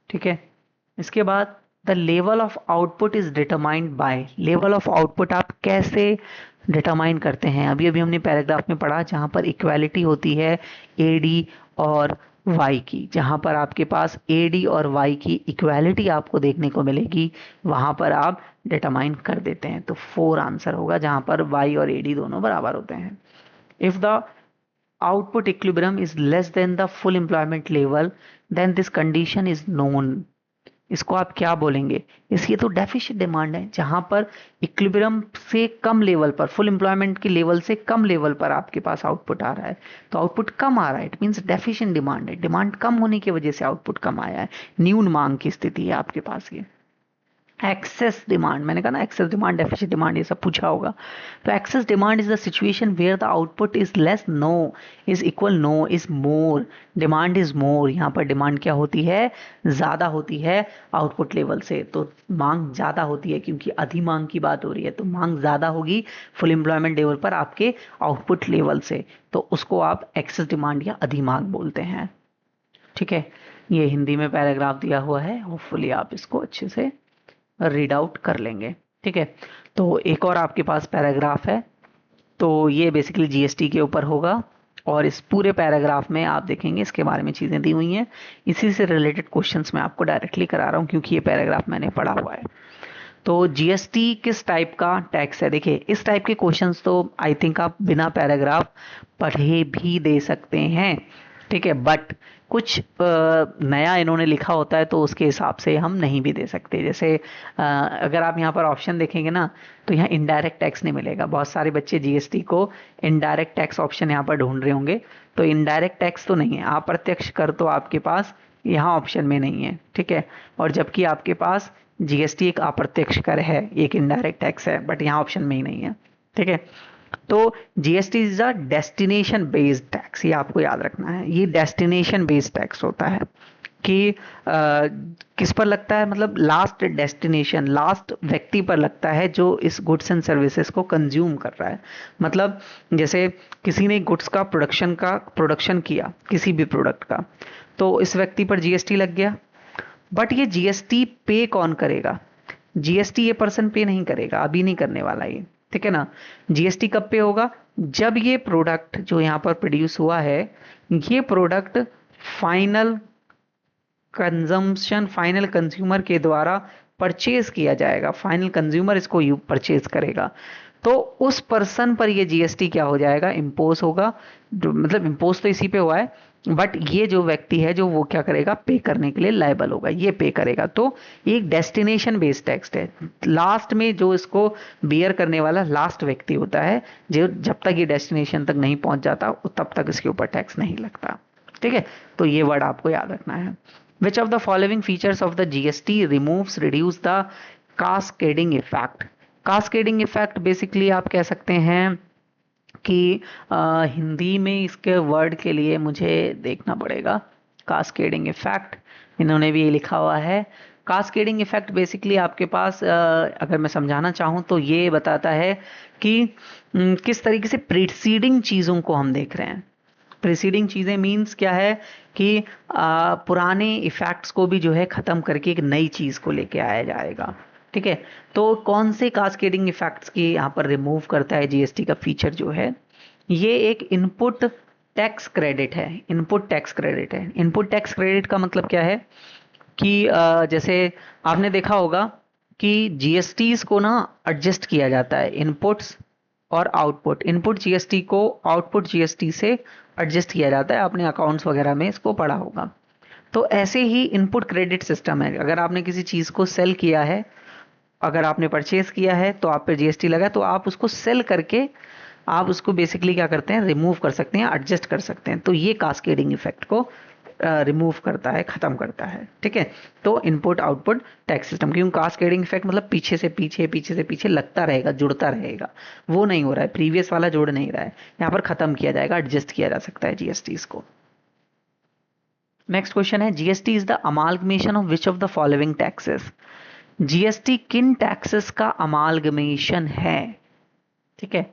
[SPEAKER 1] ठीक है, इसके बाद the level of output is determined by, level of output आप कैसे डिटरमाइन करते हैं, अभी अभी हमने पैराग्राफ में पढ़ा जहां पर इक्वालिटी होती है एडी और वाई की, जहां पर आपके पास एडी और वाई की इक्वालिटी आपको देखने को मिलेगी, वहां पर आप डिटरमाइन कर देते हैं। तो 4 आंसर होगा जहां पर वाई और एडी दोनों बराबर होते हैं। If the output equilibrium is less than the full employment level then this condition is known। इसको आप क्या बोलेंगे, इसकी तो डेफिशिएंट डिमांड है, जहां पर इक्विलिब्रियम से कम लेवल पर, फुल एम्प्लॉयमेंट के लेवल से कम लेवल पर आपके पास आउटपुट आ रहा है, तो आउटपुट कम आ रहा है, इट मींस डेफिशिएंट डिमांड है, डिमांड कम होने की वजह से आउटपुट कम आया है, न्यून मांग की स्थिति है आपके पास ये। एक्सेस डिमांड, मैंने कहा ना एक्सेस डिमांड डेफिशिएंट डिमांड ये सब पूछा होगा, तो excess demand is the situation where the output is less, no is equal, no is more, demand is more, यहाँ पर डिमांड क्या होती है, ज्यादा होती है आउटपुट लेवल से, तो मांग ज्यादा होती है, क्योंकि अधि मांग की बात हो रही है, तो मांग ज्यादा होगी फुल एम्प्लॉयमेंट लेवल पर आपके आउटपुट लेवल से, तो उसको आप एक्सेस डिमांड या अधि मांग बोलते हैं। ठीक है, ये हिंदी में पैराग्राफ दिया हुआ है, होपफुली आप इसको अच्छे से रीड आउट कर लेंगे। ठीक है, तो एक और आपके पास पैराग्राफ है, तो ये बेसिकली जीएसटी के ऊपर होगा, और इस पूरे पैराग्राफ में आप देखेंगे इसके बारे में चीज़ें दी हुई हैं, इसी से रिलेटेड क्वेश्चंस मैं आपको डायरेक्टली करा रहा हूँ क्योंकि ये पैराग्राफ मैंने पढ़ा हुआ है। तो जीएसटी किस टाइप का टैक्स है, देखिए इस टाइप के क्वेश्चंस तो आई थिंक आप बिना पैराग्राफ पढ़े भी दे सकते हैं। ठीक है, बट कुछ नया इन्होंने लिखा होता है तो उसके हिसाब से हम नहीं भी दे सकते, जैसे अगर आप यहाँ पर ऑप्शन देखेंगे ना, तो यहाँ इनडायरेक्ट टैक्स नहीं मिलेगा, बहुत सारे बच्चे जीएसटी को इनडायरेक्ट टैक्स ऑप्शन यहाँ पर ढूंढ रहे होंगे, तो इनडायरेक्ट टैक्स तो नहीं है, अप्रत्यक्ष कर तो आपके पास यहाँ ऑप्शन में नहीं है। ठीक है, और जबकि आपके पास जीएसटी एक अप्रत्यक्ष कर है, एक इनडायरेक्ट टैक्स है, बट यहाँ ऑप्शन में ही नहीं है। ठीक है, तो GST is a destination based tax, ये आपको याद रखना है, ये डेस्टिनेशन बेस्ड टैक्स होता है कि किस पर लगता है, मतलब लास्ट डेस्टिनेशन, लास्ट व्यक्ति पर लगता है जो इस गुड्स एंड सर्विसेज को कंज्यूम कर रहा है। मतलब जैसे किसी ने गुड्स का प्रोडक्शन किया किसी भी प्रोडक्ट का, तो इस व्यक्ति पर जीएसटी लग गया, बट ये जीएसटी पे कौन करेगा, जीएसटी ये पर्सन पे नहीं करेगा, अभी नहीं करने वाला ये। ठीक है ना, जीएसटी कब पे होगा, जब ये प्रोडक्ट जो यहाँ पर प्रोड्यूस हुआ है, ये product final consumption, final consumer के द्वारा परचेज किया जाएगा, फाइनल कंज्यूमर इसको परचेज करेगा, तो उस पर्सन पर ये जीएसटी क्या हो जाएगा, इम्पोज होगा, मतलब इम्पोज तो इसी पे हुआ है, बट ये जो व्यक्ति है जो वो क्या करेगा, पे करने के लिए लायबल होगा, ये पे करेगा। तो एक डेस्टिनेशन बेस्ड टैक्स है, लास्ट में जो इसको बियर करने वाला लास्ट व्यक्ति होता है, जो जब तक ये डेस्टिनेशन तक नहीं पहुंच जाता तब तक इसके ऊपर टैक्स नहीं लगता। ठीक है, तो ये वर्ड आपको याद रखना है। Which of the following features of the GST removes reduce the cascading effect. Cascading effect basically आप कह सकते हैं कि हिंदी में इसके वर्ड के लिए मुझे देखना पड़ेगा, कास्केडिंग इफेक्ट इन्होंने भी ये लिखा हुआ है। कास्केडिंग इफेक्ट बेसिकली आपके पास अगर मैं समझाना चाहूँ तो ये बताता है कि किस तरीके से प्रीसीडिंग चीज़ों को हम देख रहे हैं। प्रीसीडिंग चीज़ें मीन्स क्या है कि पुराने इफेक्ट्स को भी जो है ख़त्म करके एक नई चीज़ को लेके आया जाएगा। ठीक है, तो कौन से कास्केडिंग इफेक्ट्स की यहाँ पर रिमूव करता है जीएसटी का फीचर जो है, ये एक इनपुट टैक्स क्रेडिट है। इनपुट टैक्स क्रेडिट है, इनपुट टैक्स क्रेडिट का मतलब क्या है कि जैसे आपने देखा होगा कि जीएसटीज को ना एडजस्ट किया जाता है, इनपुट्स और आउटपुट, इनपुट जीएसटी को आउटपुट जीएसटी से एडजस्ट किया जाता है, आपने अकाउंट्स वगैरह में इसको पढ़ा होगा। तो ऐसे ही इनपुट क्रेडिट सिस्टम है, अगर आपने किसी चीज़ को सेल किया है, अगर आपने परचेज किया है तो आप पे जीएसटी लगा, तो आप उसको सेल करके आप उसको बेसिकली क्या करते हैं, रिमूव कर सकते हैं, एडजस्ट कर सकते हैं, तो ये कास्केडिंग इफेक्ट को रिमूव करता है, खत्म करता है। ठीक है, तो इनपुट आउटपुट टैक्स सिस्टम, क्योंकि कास्केडिंग इफेक्ट मतलब पीछे से पीछे लगता रहेगा, जुड़ता रहेगा, वो नहीं हो रहा है, प्रीवियस वाला जुड़ नहीं रहा है, यहाँ पर खत्म किया जाएगा, एडजस्ट किया जा सकता है जीएसटी को। नेक्स्ट क्वेश्चन है, GST is the amalgamation of which of the following taxes. GST किन टैक्सेस का अमालगमेशन है। ठीक है,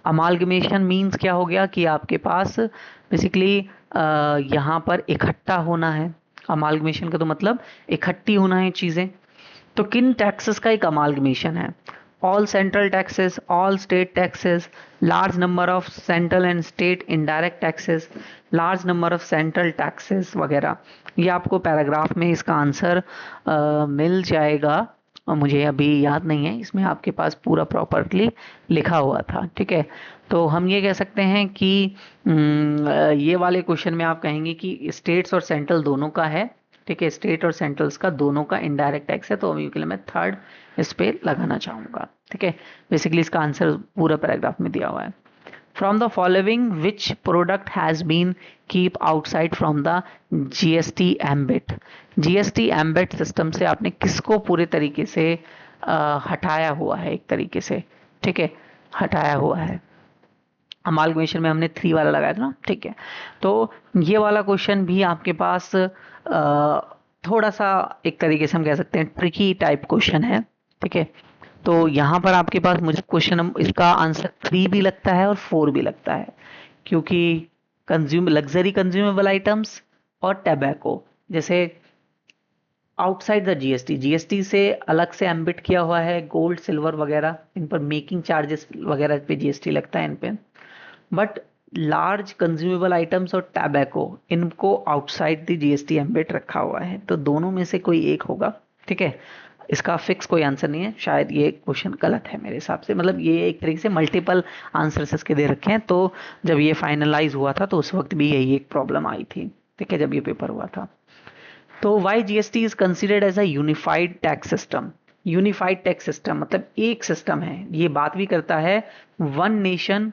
[SPEAKER 1] अमालगमेशन मीन्स क्या हो गया कि आपके पास बेसिकली यहाँ पर इकट्ठा होना है। अमालगमेशन का तो मतलब इकट्ठी होना है चीज़ें। तो किन टैक्सेस का एक अमालगमेशन है? All central taxes, all state taxes, large number of central and state indirect taxes, large number of central taxes वगैरह। ये आपको पैराग्राफ में इसका आंसर मिल जाएगा, और मुझे अभी याद नहीं है, इसमें आपके पास पूरा प्रॉपरली लिखा हुआ था। ठीक है, तो हम ये कह सकते हैं कि ये वाले क्वेश्चन में आप कहेंगे कि स्टेट्स और सेंट्रल दोनों का है। ठीक है, स्टेट और सेंट्रल्स का दोनों का इनडायरेक्ट टैक्स है, तो अभी के लिए मैं थर्ड इस पे लगाना चाहूंगा। ठीक है, बेसिकली इसका आंसर पूरा पैराग्राफ में दिया हुआ है। From the following which product has been keep outside from the GST ambit. GST ambit system से आपने किसको पूरे तरीके से हटाया हुआ है, एक तरीके से। ठीक है, हटाया हुआ है। अमालगमेशन में हमने 3 वाला लगाया था ना। ठीक है, तो ये वाला क्वेश्चन भी आपके पास थोड़ा सा एक तरीके से हम कह सकते हैं ट्रिकी टाइप क्वेश्चन है। ठीक है, तो यहाँ पर आपके पास मुझे क्वेश्चन इसका आंसर 3 भी लगता है और 4 भी लगता है, क्योंकि लग्जरी कंज्यूमेबल आइटम्स और टैबैको जैसे आउटसाइड द जीएसटी, जीएसटी से अलग से एम्बिट किया हुआ है। गोल्ड, सिल्वर वगैरह, इन पर मेकिंग चार्जेस वगैरह पे जीएसटी लगता है इन पे। बट लार्ज कंज्यूमेबल आइटम्स और टैबैको, इनको आउटसाइड द जीएसटी एम्बिट रखा हुआ है, तो दोनों में से कोई एक होगा। ठीक है, इसका फिक्स कोई आंसर नहीं है, शायद ये क्वेश्चन गलत है मेरे हिसाब से। मतलब ये एक तरीके से मल्टीपल आंसर्स इसके दे रखे हैं, तो जब ये फाइनलाइज हुआ था तो उस वक्त भी यही एक प्रॉब्लम आई थी। ठीक है, जब ये पेपर हुआ था। तो why GST is considered as a unified tax system. Unified tax system मतलब एक सिस्टम है, ये बात भी करता है one nation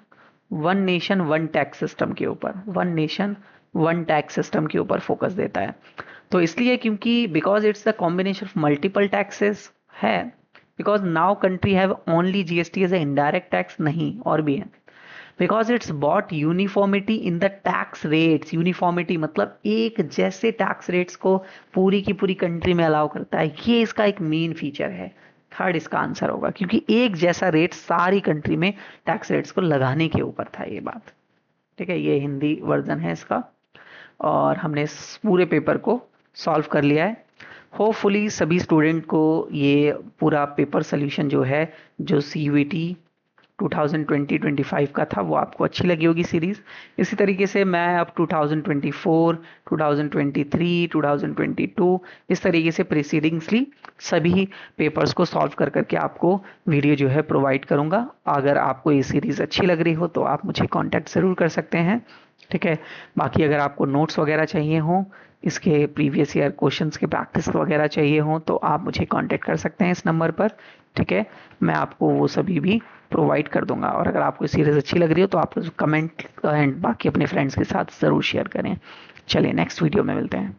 [SPEAKER 1] one tax system के ऊपर, one nation one tax system के ऊपर फोकस देता है। तो इसलिए क्योंकि because it's the combination of multiple taxes है, because now country have only GST as a indirect tax, नहीं और भी है। Because it's bot uniformity in the tax rates, uniformity मतलब एक जैसे टैक्स रेट्स को पूरी की पूरी कंट्री में अलाउ करता है, ये इसका एक मेन फीचर है। थर्ड इसका आंसर होगा, क्योंकि एक जैसा रेट सारी कंट्री में टैक्स रेट्स को लगाने के ऊपर था ये बात। ठीक है, ये हिंदी वर्जन है इसका, और हमने इस पूरे पेपर को सॉल्व कर लिया है। होपफुली सभी स्टूडेंट को ये पूरा पेपर सोल्यूशन जो है, जो सीयूईटी 2020-25 का था, वो आपको अच्छी लगी होगी सीरीज। इसी तरीके से मैं अब 2024, 2023, 2022 इस तरीके से प्रीसीडिंग्सली सभी पेपर्स को सॉल्व कर करके आपको वीडियो जो है प्रोवाइड करूंगा। अगर आपको ये सीरीज अच्छी लग रही हो तो आप मुझे कांटेक्ट ज़रूर कर सकते हैं। ठीक है, बाकी अगर आपको नोट्स वगैरह चाहिए हों, इसके प्रीवियस ईयर क्वेश्चंस के प्रैक्टिस वगैरह चाहिए हो, तो आप मुझे कांटेक्ट कर सकते हैं इस नंबर पर। ठीक है, मैं आपको वो सभी भी प्रोवाइड कर दूंगा। और अगर आपको सीरीज अच्छी लग रही हो तो आप कमेंट एंड बाकी अपने फ्रेंड्स के साथ ज़रूर शेयर करें। चलिए नेक्स्ट वीडियो में मिलते हैं।